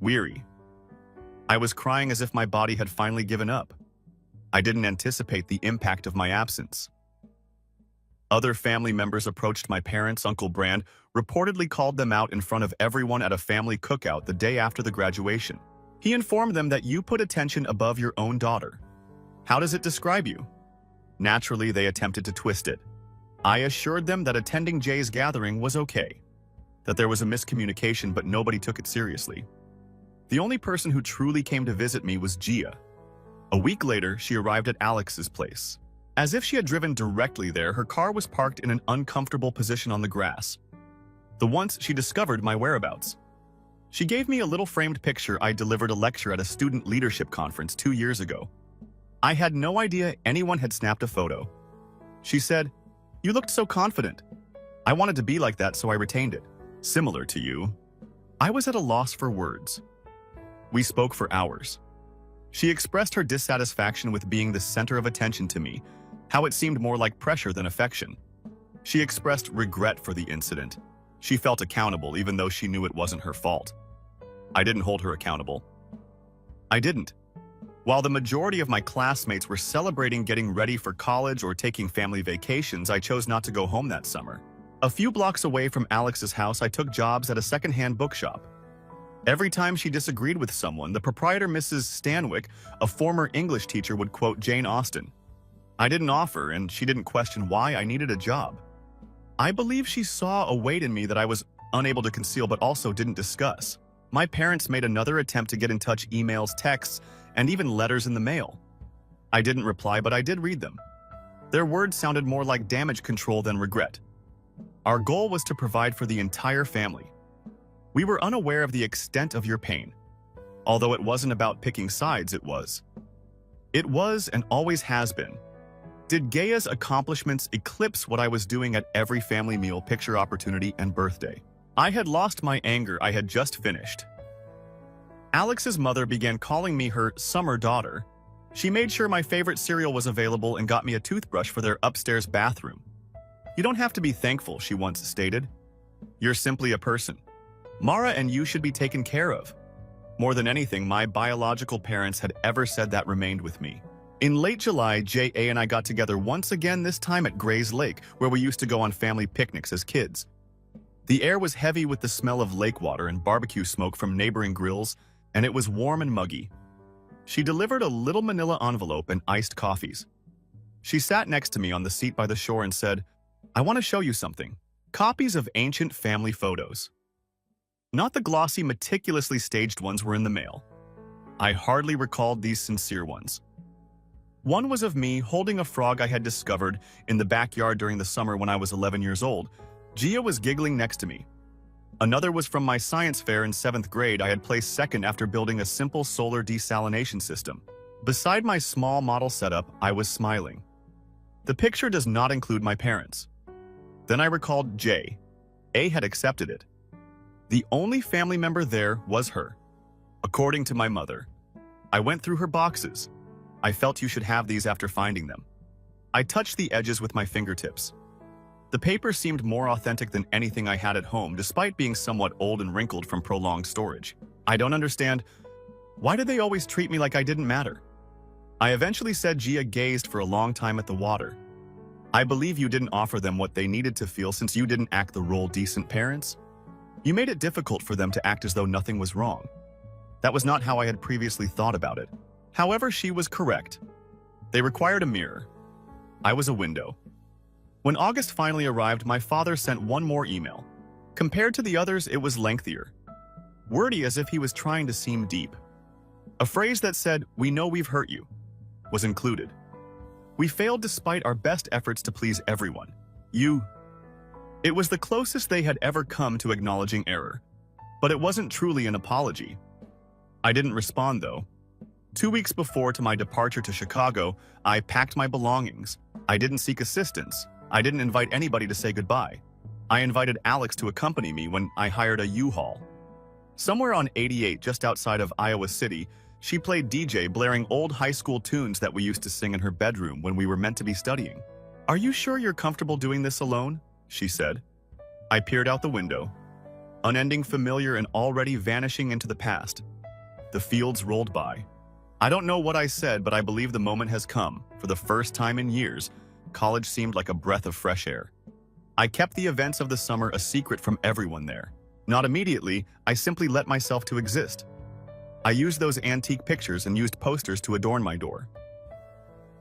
Weary. I was crying as if my body had finally given up. I didn't anticipate the impact of my absence. Other family members approached my parents. Uncle Brand reportedly called them out in front of everyone at a family cookout the day after the graduation. He informed them that you put attention above your own daughter. How does it describe you? Naturally, they attempted to twist it. I assured them that attending Jay's gathering was okay, that there was a miscommunication but nobody took it seriously. The only person who truly came to visit me was Gia. A week later, she arrived at Alex's place. As if she had driven directly there, her car was parked in an uncomfortable position on the grass. The once she discovered my whereabouts. She gave me a little framed picture I delivered a lecture at a student leadership conference 2 years ago. I had no idea anyone had snapped a photo. She said, "You looked so confident. I wanted to be like that, so I retained it. Similar to you." I was at a loss for words. We spoke for hours. She expressed her dissatisfaction with being the center of attention to me, how it seemed more like pressure than affection. She expressed regret for the incident. She felt accountable even though she knew it wasn't her fault. I didn't hold her accountable. I didn't. While the majority of my classmates were celebrating getting ready for college or taking family vacations, I chose not to go home that summer. A few blocks away from Alex's house, I took jobs at a secondhand bookshop. Every time she disagreed with someone, the proprietor, Mrs. Stanwyck, a former English teacher, would quote Jane Austen. I didn't offer, and she didn't question why I needed a job. I believe she saw a weight in me that I was unable to conceal but also didn't discuss. My parents made another attempt to get in touch, emails, texts, and even letters in the mail. I didn't reply, but I did read them. Their words sounded more like damage control than regret. Our goal was to provide for the entire family. We were unaware of the extent of your pain. Although it wasn't about picking sides, it was. It was and always has been. Did Gaia's accomplishments eclipse what I was doing at every family meal, picture opportunity, and birthday? I had lost my anger I had just finished. Alex's mother began calling me her summer daughter. She made sure my favorite cereal was available and got me a toothbrush for their upstairs bathroom. You don't have to be thankful, she once stated. You're simply a person. Mara and you should be taken care of. More than anything, my biological parents had ever said that remained with me. In late July, J.A. and I got together once again, this time at Gray's Lake, where we used to go on family picnics as kids. The air was heavy with the smell of lake water and barbecue smoke from neighboring grills, and it was warm and muggy. She delivered a little manila envelope and iced coffees. She sat next to me on the seat by the shore and said, I want to show you something. Copies of ancient family photos. Not the glossy, meticulously staged ones were in the mail. I hardly recalled these sincere ones. One was of me holding a frog I had discovered in the backyard during the summer when I was 11 years old. Gia was giggling next to me. Another was from my science fair in 7th grade. I had placed second after building a simple solar desalination system. Beside my small model setup, I was smiling. The picture does not include my parents. Then I recalled J. A had accepted it. The only family member there was her. According to my mother. I went through her boxes. I felt you should have these after finding them. I touched the edges with my fingertips. The paper seemed more authentic than anything I had at home, despite being somewhat old and wrinkled from prolonged storage. I don't understand. Why did they always treat me like I didn't matter? I eventually said. Gia gazed for a long time at the water. I believe you didn't offer them what they needed to feel since you didn't act the role decent parents. You made it difficult for them to act as though nothing was wrong. That was not how I had previously thought about it. However, she was correct. They required a mirror. I was a window. When August finally arrived, my father sent one more email. Compared to the others, it was lengthier. Wordy as if he was trying to seem deep. A phrase that said, "We know we've hurt you," was included. We failed despite our best efforts to please everyone. It was the closest they had ever come to acknowledging error. But it wasn't truly an apology. I didn't respond, though. 2 weeks before to my departure to Chicago, I packed my belongings. I didn't seek assistance. I didn't invite anybody to say goodbye. I invited Alex to accompany me when I hired a U-Haul. Somewhere on 88, just outside of Iowa City, she played DJ, blaring old high school tunes that we used to sing in her bedroom when we were meant to be studying. "Are you sure you're comfortable doing this alone?" she said. I peered out the window. Unending, familiar, and already vanishing into the past. The fields rolled by. I don't know what I said, but I believe the moment has come. For the first time in years, college seemed like a breath of fresh air. I kept the events of the summer a secret from everyone there. Not immediately, I simply let myself to exist. I used those antique pictures and used posters to adorn my door.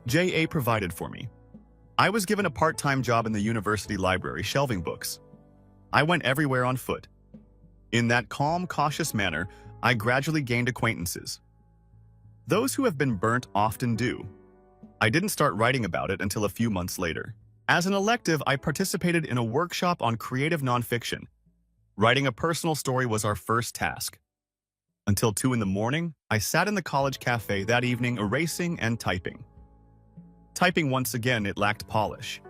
J.A. provided for me. I was given a part-time job in the university library, shelving books. I went everywhere on foot. In that calm, cautious manner, I gradually gained acquaintances. Those who have been burnt often do. I didn't start writing about it until a few months later. As an elective, I participated in a workshop on creative nonfiction. Writing a personal story was our first task. Until 2 in the morning, I sat in the college cafe that evening, erasing and typing. Typing, once again, it lacked polish.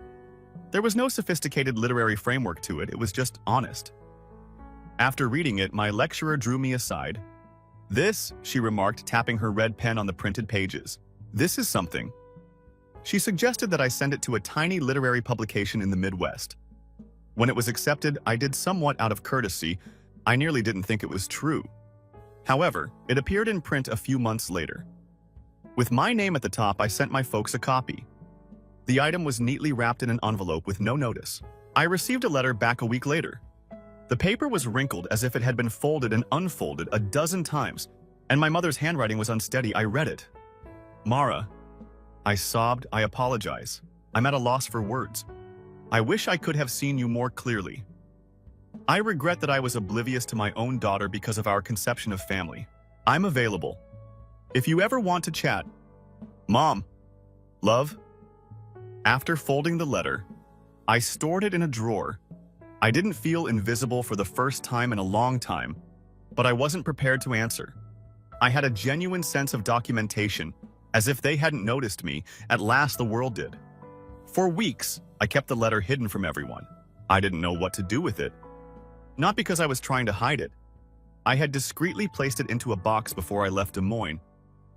There was no sophisticated literary framework to it, it was just honest. After reading it, my lecturer drew me aside. "This," she remarked, tapping her red pen on the printed pages. "This is something." She suggested that I send it to a tiny literary publication in the Midwest. When it was accepted, I did somewhat out of courtesy. I nearly didn't think it was true. However, it appeared in print a few months later. With my name at the top, I sent my folks a copy. The item was neatly wrapped in an envelope with no notice. I received a letter back a week later. The paper was wrinkled as if it had been folded and unfolded a dozen times, and my mother's handwriting was unsteady. I read it. "Mara," I sobbed, "I apologize. I'm at a loss for words. I wish I could have seen you more clearly. I regret that I was oblivious to my own daughter because of our conception of family. I'm available. If you ever want to chat. Mom. Love." After folding the letter, I stored it in a drawer. I didn't feel invisible for the first time in a long time, but I wasn't prepared to answer. I had a genuine sense of documentation, as if they hadn't noticed me. At last the world did. For weeks, I kept the letter hidden from everyone. I didn't know what to do with it. Not because I was trying to hide it. I had discreetly placed it into a box before I left Des Moines,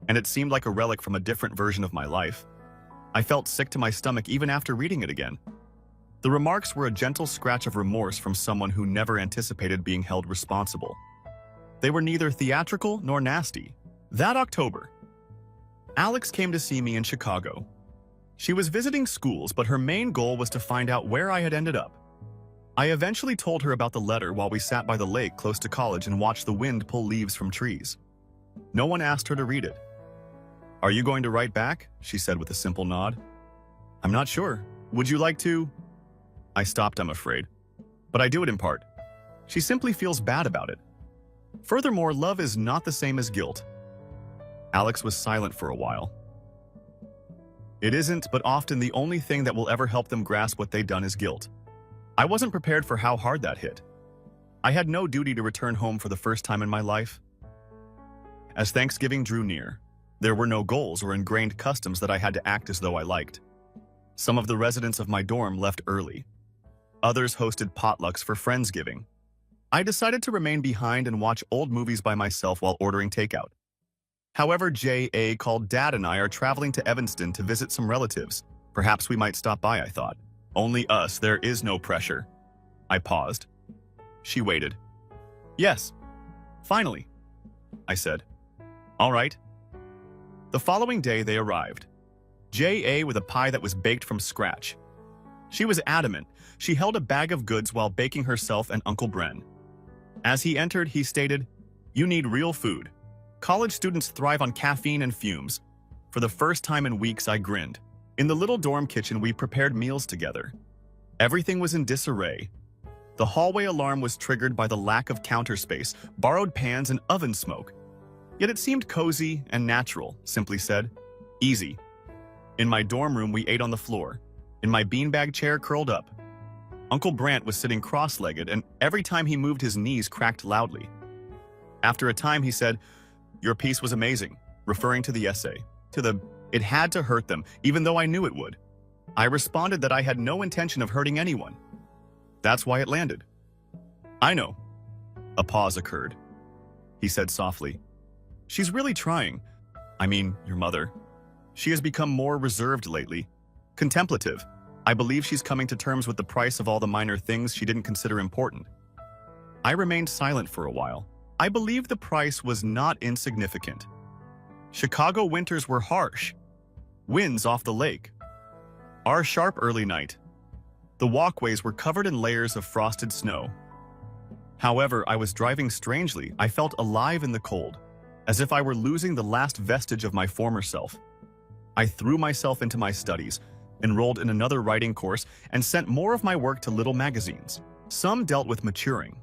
and it seemed like a relic from a different version of my life. I felt sick to my stomach even after reading it again. The remarks were a gentle scratch of remorse from someone who never anticipated being held responsible. They were neither theatrical nor nasty. That October, Alex came to see me in Chicago. She was visiting schools, but her main goal was to find out where I had ended up. I eventually told her about the letter while we sat by the lake close to college and watched the wind pull leaves from trees. No one asked her to read it. "Are you going to write back?" she said with a simple nod. "I'm not sure. Would you like to?" I stopped, I'm afraid. But I do it in part. She simply feels bad about it. Furthermore, love is not the same as guilt. Alex was silent for a while. It isn't, but often the only thing that will ever help them grasp what they've done is guilt. I wasn't prepared for how hard that hit. I had no duty to return home for the first time in my life. As Thanksgiving drew near, there were no goals or ingrained customs that I had to act as though I liked. Some of the residents of my dorm left early. Others hosted potlucks for Friendsgiving. I decided to remain behind and watch old movies by myself while ordering takeout. However, J.A. called Dad and I are traveling to Evanston to visit some relatives. Perhaps we might stop by, I thought. "Only us, there is no pressure." I paused. She waited. "Yes, finally," I said. "All right." The following day they arrived. J.A. with a pie that was baked from scratch. She was adamant. She held a bag of goods while baking herself and Uncle Bren. As he entered, he stated, "You need real food. College students thrive on caffeine and fumes." For the first time in weeks, I grinned. In the little dorm kitchen, we prepared meals together. Everything was in disarray. The hallway alarm was triggered by the lack of counter space, borrowed pans, and oven smoke. Yet it seemed cozy and natural, simply said. Easy. In my dorm room, we ate on the floor. In my beanbag chair, curled up. Uncle Brant was sitting cross-legged, and every time he moved, his knees cracked loudly. After a time, he said, "Your piece was amazing," referring to the essay. It had to hurt them, even though I knew it would. I responded that I had no intention of hurting anyone. That's why it landed. "I know." A pause occurred. He said softly, "She's really trying. I mean, your mother. She has become more reserved lately. Contemplative. I believe she's coming to terms with the price of all the minor things she didn't consider important." I remained silent for a while. I believed the price was not insignificant. Chicago winters were harsh. Winds off the lake. Our sharp early night. The walkways were covered in layers of frosted snow. However, I was driving strangely. I felt alive in the cold, as if I were losing the last vestige of my former self. I threw myself into my studies, enrolled in another writing course, and sent more of my work to little magazines. Some dealt with maturing.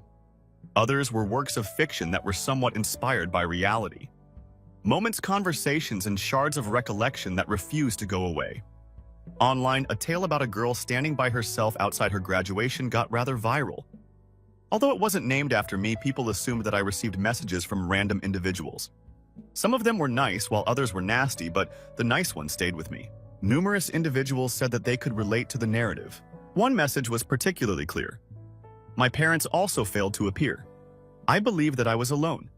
Others were works of fiction that were somewhat inspired by reality. Moments, conversations, and shards of recollection that refused to go away. Online, a tale about a girl standing by herself outside her graduation got rather viral. Although it wasn't named after me, people assumed that I received messages from random individuals. Some of them were nice, while others were nasty, but the nice ones stayed with me. Numerous individuals said that they could relate to the narrative. One message was particularly clear. My parents also failed to appear. I believed that I was alone.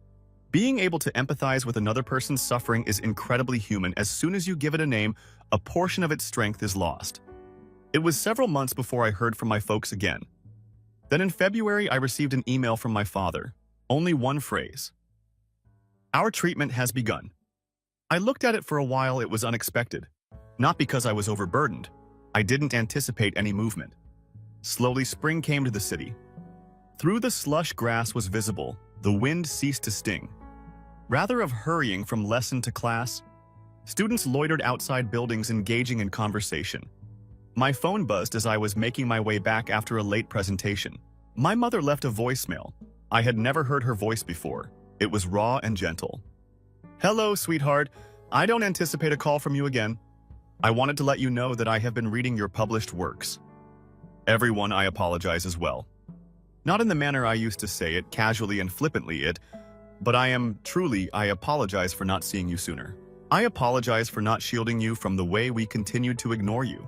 Being able to empathize with another person's suffering is incredibly human. As soon as you give it a name, a portion of its strength is lost. It was several months before I heard from my folks again. Then in February, I received an email from my father. Only one phrase. "Our treatment has begun." I looked at it for a while. It was unexpected. Not because I was overburdened. I didn't anticipate any movement. Slowly, spring came to the city. Through the slush, grass was visible. The wind ceased to sting. Rather of hurrying from lesson to class, students loitered outside buildings engaging in conversation. My phone buzzed as I was making my way back after a late presentation. My mother left a voicemail. I had never heard her voice before. It was raw and gentle. "Hello, sweetheart. I don't anticipate a call from you again. I wanted to let you know that I have been reading your published works. Everyone, I apologize as well. Not in the manner I used to say it, casually and flippantly but I apologize for not seeing you sooner. I apologize for not shielding you from the way we continued to ignore you.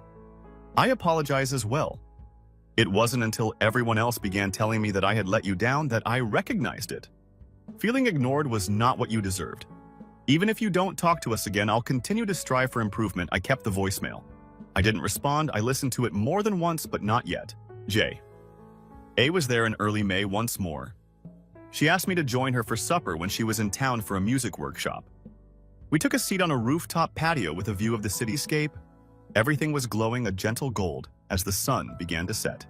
I apologize as well. It wasn't until everyone else began telling me that I had let you down that I recognized it. Feeling ignored was not what you deserved. Even if you don't talk to us again, I'll continue to strive for improvement." I kept the voicemail. I didn't respond. I listened to it more than once, but not yet. J. A was there in early May once more. She asked me to join her for supper when she was in town for a music workshop. We took a seat on a rooftop patio with a view of the cityscape. Everything was glowing a gentle gold as the sun began to set.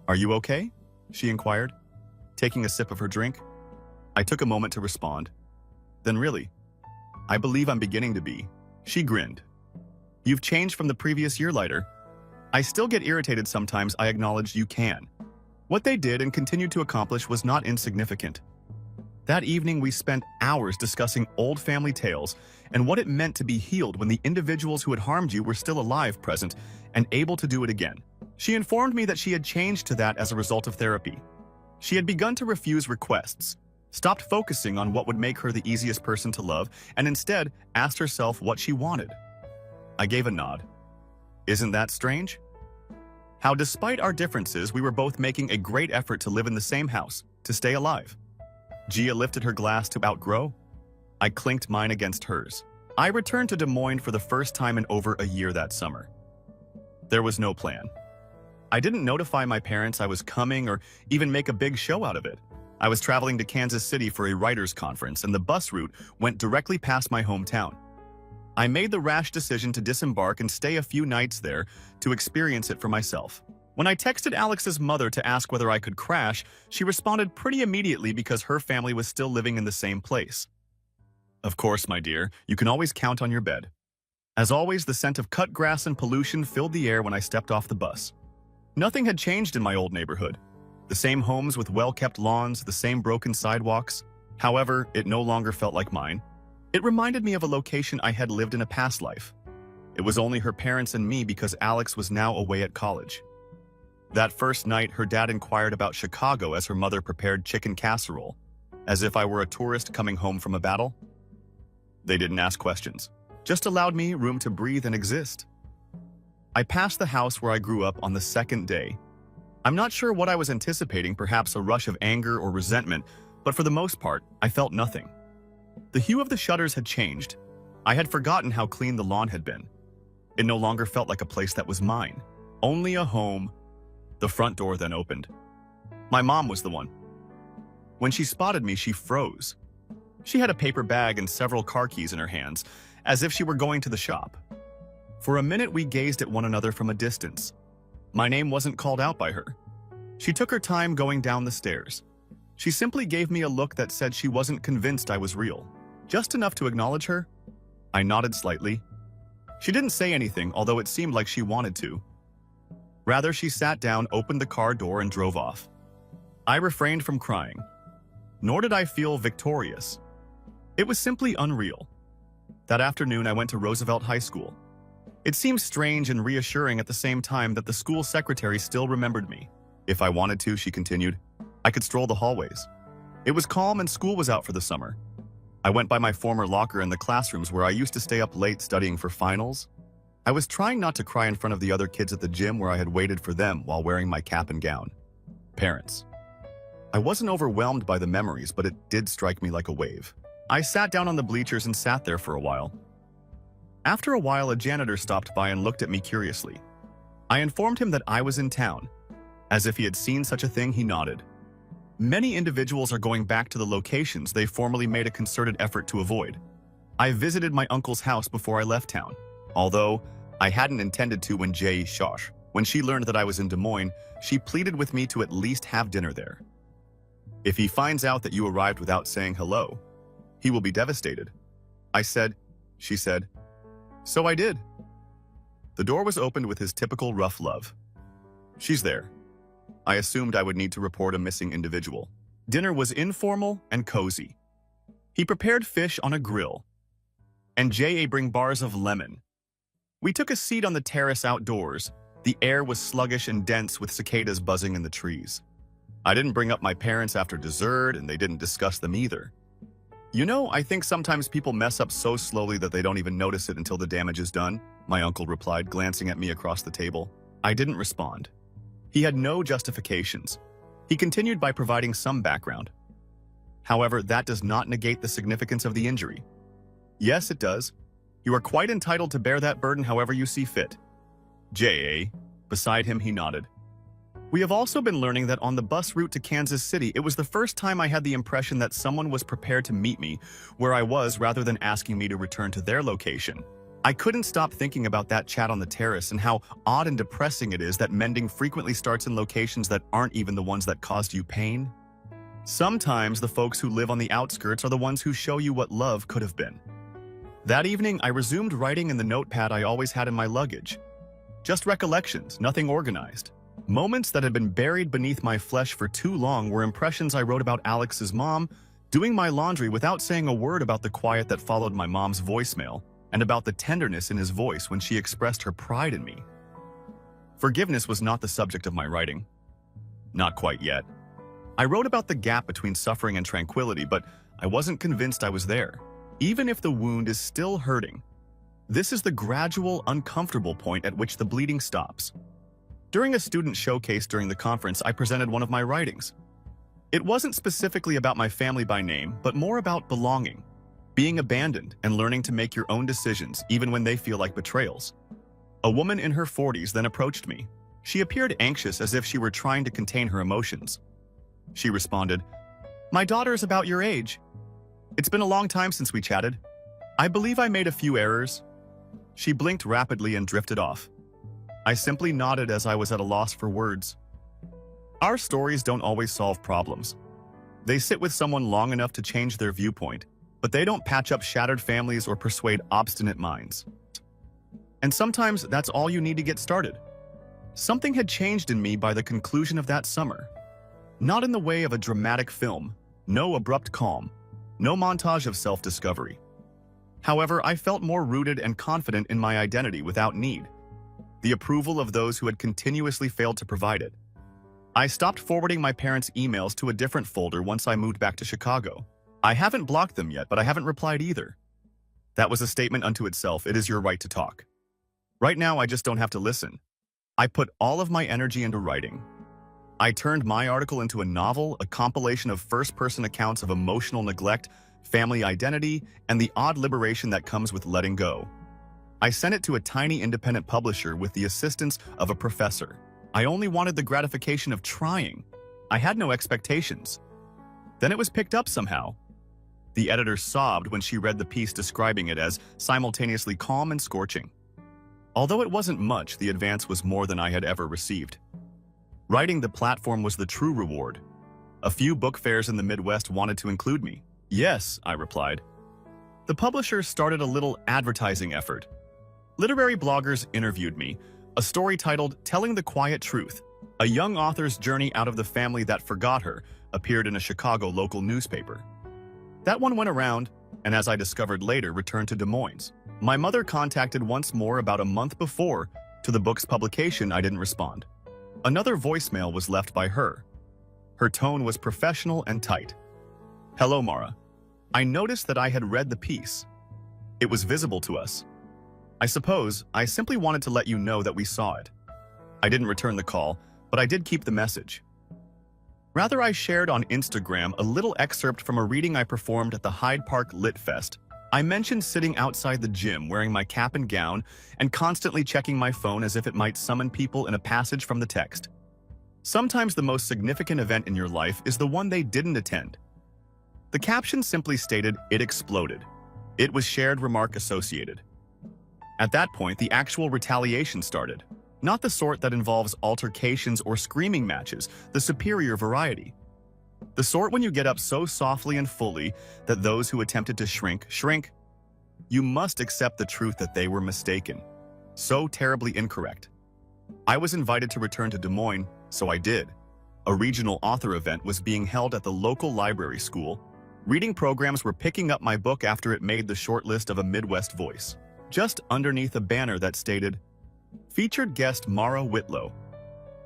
"Are you okay?" she inquired, taking a sip of her drink. I took a moment to respond. "Then really, I believe I'm beginning to be." She grinned. "You've changed from the previous year, lighter. I still get irritated sometimes. I acknowledge you can. What they did and continued to accomplish was not insignificant. That evening, we spent hours discussing old family tales and what it meant to be healed when the individuals who had harmed you were still alive, present, and able to do it again. She informed me that she had changed to that as a result of therapy. She had begun to refuse requests, stopped focusing on what would make her the easiest person to love, and instead asked herself what she wanted. I gave a nod. Isn't that strange? How despite our differences, we were both making a great effort to live in the same house, to stay alive. Gia lifted her glass to outgrow. I clinked mine against hers. I returned to Des Moines for the first time in over a year that summer. There was no plan. I didn't notify my parents I was coming or even make a big show out of it. I was traveling to Kansas City for a writers' conference, and the bus route went directly past my hometown. I made the rash decision to disembark and stay a few nights there to experience it for myself. When I texted Alex's mother to ask whether I could crash, she responded pretty immediately because her family was still living in the same place. "Of course, my dear, you can always count on your bed." As always, the scent of cut grass and pollution filled the air when I stepped off the bus. Nothing had changed in my old neighborhood. The same homes with well-kept lawns, the same broken sidewalks. However, it no longer felt like mine. It reminded me of a location I had lived in a past life. It was only her parents and me because Alex was now away at college. That first night, her dad inquired about Chicago as her mother prepared chicken casserole, as if I were a tourist coming home from a battle. They didn't ask questions, just allowed me room to breathe and exist. I passed the house where I grew up on the second day. I'm not sure what I was anticipating, perhaps a rush of anger or resentment, but for the most part, I felt nothing. The hue of the shutters had changed. I had forgotten how clean the lawn had been. It no longer felt like a place that was mine, only a home. The front door then opened. My mom was the one. When she spotted me, she froze. She had a paper bag and several car keys in her hands, as if she were going to the shop. For a minute, we gazed at one another from a distance. My name wasn't called out by her. She took her time going down the stairs. She simply gave me a look that said she wasn't convinced I was real. Just enough to acknowledge her. I nodded slightly. She didn't say anything, although it seemed like she wanted to. Rather, she sat down, opened the car door, and drove off. I refrained from crying. Nor did I feel victorious. It was simply unreal. That afternoon, I went to Roosevelt High School. It seemed strange and reassuring at the same time that the school secretary still remembered me. If I wanted to, she continued, I could stroll the hallways. It was calm and school was out for the summer. I went by my former locker in the classrooms where I used to stay up late studying for finals. I was trying not to cry in front of the other kids at the gym where I had waited for them while wearing my cap and gown. Parents. I wasn't overwhelmed by the memories, but it did strike me like a wave. I sat down on the bleachers and sat there for a while. After a while, a janitor stopped by and looked at me curiously. I informed him that I was in town. As if he had seen such a thing, he nodded. Many individuals are going back to the locations they formerly made a concerted effort to avoid. I visited my uncle's house before I left town, although I hadn't intended to when Jay Shosh. When she learned that I was in Des Moines, she pleaded with me to at least have dinner there. If he finds out that you arrived without saying hello, he will be devastated. I said, she said. So I did. The door was opened with his typical rough love. She's there. I assumed I would need to report a missing individual. Dinner was informal and cozy. He prepared fish on a grill, and J.A. bring bars of lemon. We took a seat on the terrace outdoors. The air was sluggish and dense with cicadas buzzing in the trees. I didn't bring up my parents after dessert, and they didn't discuss them either. You know, I think sometimes people mess up so slowly that they don't even notice it until the damage is done, my uncle replied, glancing at me across the table. I didn't respond. He had no justifications. He continued by providing some background. However, that does not negate the significance of the injury. Yes, it does. You are quite entitled to bear that burden however you see fit. J.A. Beside him, he nodded. We have also been learning that on the bus route to Kansas City, it was the first time I had the impression that someone was prepared to meet me where I was rather than asking me to return to their location. I couldn't stop thinking about that chat on the terrace and how odd and depressing it is that mending frequently starts in locations that aren't even the ones that caused you pain. Sometimes the folks who live on the outskirts are the ones who show you what love could have been. That evening, I resumed writing in the notepad I always had in my luggage. Just recollections, nothing organized. Moments that had been buried beneath my flesh for too long were impressions I wrote about Alex's mom, doing my laundry without saying a word about the quiet that followed my mom's voicemail, and about the tenderness in his voice when she expressed her pride in me. Forgiveness was not the subject of my writing. Not quite yet. I wrote about the gap between suffering and tranquility, but I wasn't convinced I was there, even if the wound is still hurting. This is the gradual, uncomfortable point at which the bleeding stops. During a student showcase during the conference, I presented one of my writings. It wasn't specifically about my family by name, but more about belonging, being abandoned, and learning to make your own decisions even when they feel like betrayals. A woman in her 40s then approached me. She appeared anxious as if she were trying to contain her emotions. She responded, "My daughter is about your age. It's been a long time since we chatted. I believe I made a few errors." She blinked rapidly and drifted off. I simply nodded as I was at a loss for words. Our stories don't always solve problems. They sit with someone long enough to change their viewpoint, but they don't patch up shattered families or persuade obstinate minds. And sometimes that's all you need to get started. Something had changed in me by the conclusion of that summer. Not in the way of a dramatic film, no abrupt calm, no montage of self-discovery. However, I felt more rooted and confident in my identity without need, the approval of those who had continuously failed to provide it. I stopped forwarding my parents' emails to a different folder once I moved back to Chicago. I haven't blocked them yet, but I haven't replied either. That was a statement unto itself. It is your right to talk. Right now, I just don't have to listen. I put all of my energy into writing. I turned my article into a novel, a compilation of first-person accounts of emotional neglect, family identity, and the odd liberation that comes with letting go. I sent it to a tiny independent publisher with the assistance of a professor. I only wanted the gratification of trying. I had no expectations. Then it was picked up somehow. The editor sobbed when she read the piece, describing it as simultaneously calm and scorching. Although it wasn't much, the advance was more than I had ever received. Writing the platform was the true reward. A few book fairs in the Midwest wanted to include me. Yes, I replied. The publisher started a little advertising effort. Literary bloggers interviewed me. A story titled "Telling the Quiet Truth," a young author's journey out of the family that forgot her, appeared in a Chicago local newspaper. That one went around, and as I discovered later, returned to Des Moines. My mother contacted once more about a month before. To the book's publication, I didn't respond. Another voicemail was left by her. Her tone was professional and tight. "Hello, Mara. I noticed that I had read the piece. It was visible to us. I suppose I simply wanted to let you know that we saw it." I didn't return the call, but I did keep the message. Rather, I shared on Instagram a little excerpt from a reading I performed at the Hyde Park Lit Fest. I mentioned sitting outside the gym wearing my cap and gown and constantly checking my phone as if it might summon people in a passage from the text. Sometimes the most significant event in your life is the one they didn't attend. The caption simply stated, "It exploded." It was shared remark associated. At that point, the actual retaliation started. Not the sort that involves altercations or screaming matches, the superior variety. The sort when you get up so softly and fully that those who attempted to shrink. You must accept the truth that they were mistaken. So terribly incorrect. I was invited to return to Des Moines, so I did. A regional author event was being held at the local library school. Reading programs were picking up my book after it made the short list of a Midwest voice. Just underneath a banner that stated, "Featured guest Mara Whitlow.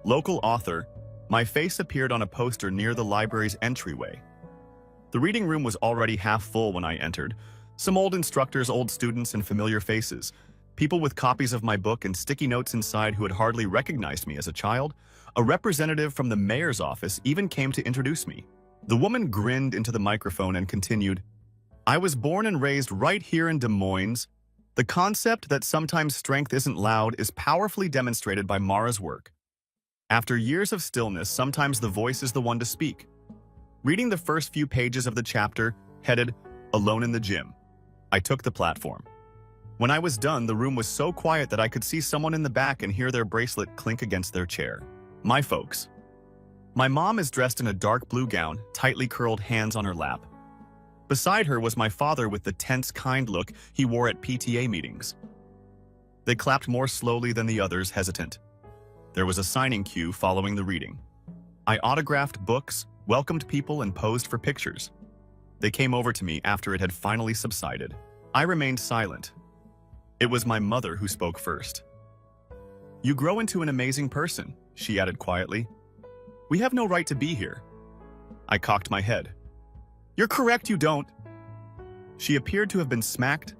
Local author," my face appeared on a poster near the library's entryway. The reading room was already half full when I entered. Some old instructors, old students, and familiar faces. People with copies of my book and sticky notes inside who had hardly recognized me as a child. A representative from the mayor's office even came to introduce me. The woman grinned into the microphone and continued, "I was born and raised right here in Des Moines. The concept that sometimes strength isn't loud is powerfully demonstrated by Mara's work. After years of stillness, sometimes the voice is the one to speak." Reading the first few pages of the chapter, headed "Alone in the Gym," I took the platform. When I was done, the room was so quiet that I could see someone in the back and hear their bracelet clink against their chair. My folks. My mom is dressed in a dark blue gown, tightly curled hands on her lap. Beside her was my father with the tense, kind look he wore at PTA meetings. They clapped more slowly than the others, hesitant. There was a signing queue following the reading. I autographed books, welcomed people, and posed for pictures. They came over to me after it had finally subsided. I remained silent. It was my mother who spoke first. "You grow into an amazing person," she added quietly. "We have no right to be here." I cocked my head. "You're correct, you don't." She appeared to have been smacked.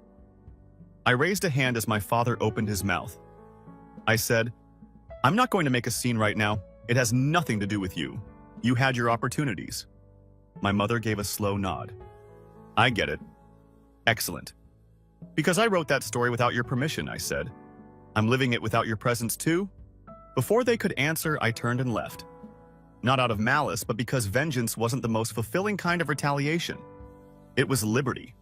I raised a hand as my father opened his mouth. I said, "I'm not going to make a scene right now. It has nothing to do with you. You had your opportunities." My mother gave a slow nod. "I get it. Excellent. Because I wrote that story without your permission," I said. "I'm living it without your presence too?" Before they could answer, I turned and left. Not out of malice, but because vengeance wasn't the most fulfilling kind of retaliation. It was liberty.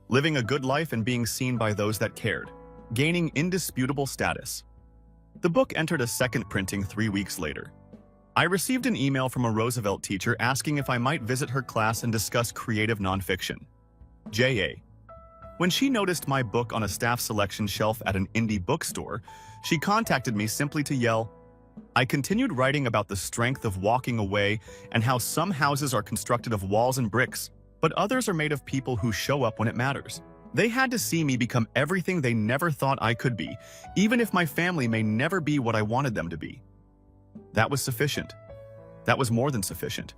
Living a good life and being seen by those that cared. Gaining indisputable status. The book entered a second printing 3 weeks later. I received an email from a Roosevelt teacher asking if I might visit her class and discuss creative nonfiction. J.A. When she noticed my book on a staff selection shelf at an indie bookstore, she contacted me simply to yell, I continued writing about the strength of walking away and how some houses are constructed of walls and bricks, but others are made of people who show up when it matters. They had to see me become everything they never thought I could be, even if my family may never be what I wanted them to be. That was sufficient. That was more than sufficient.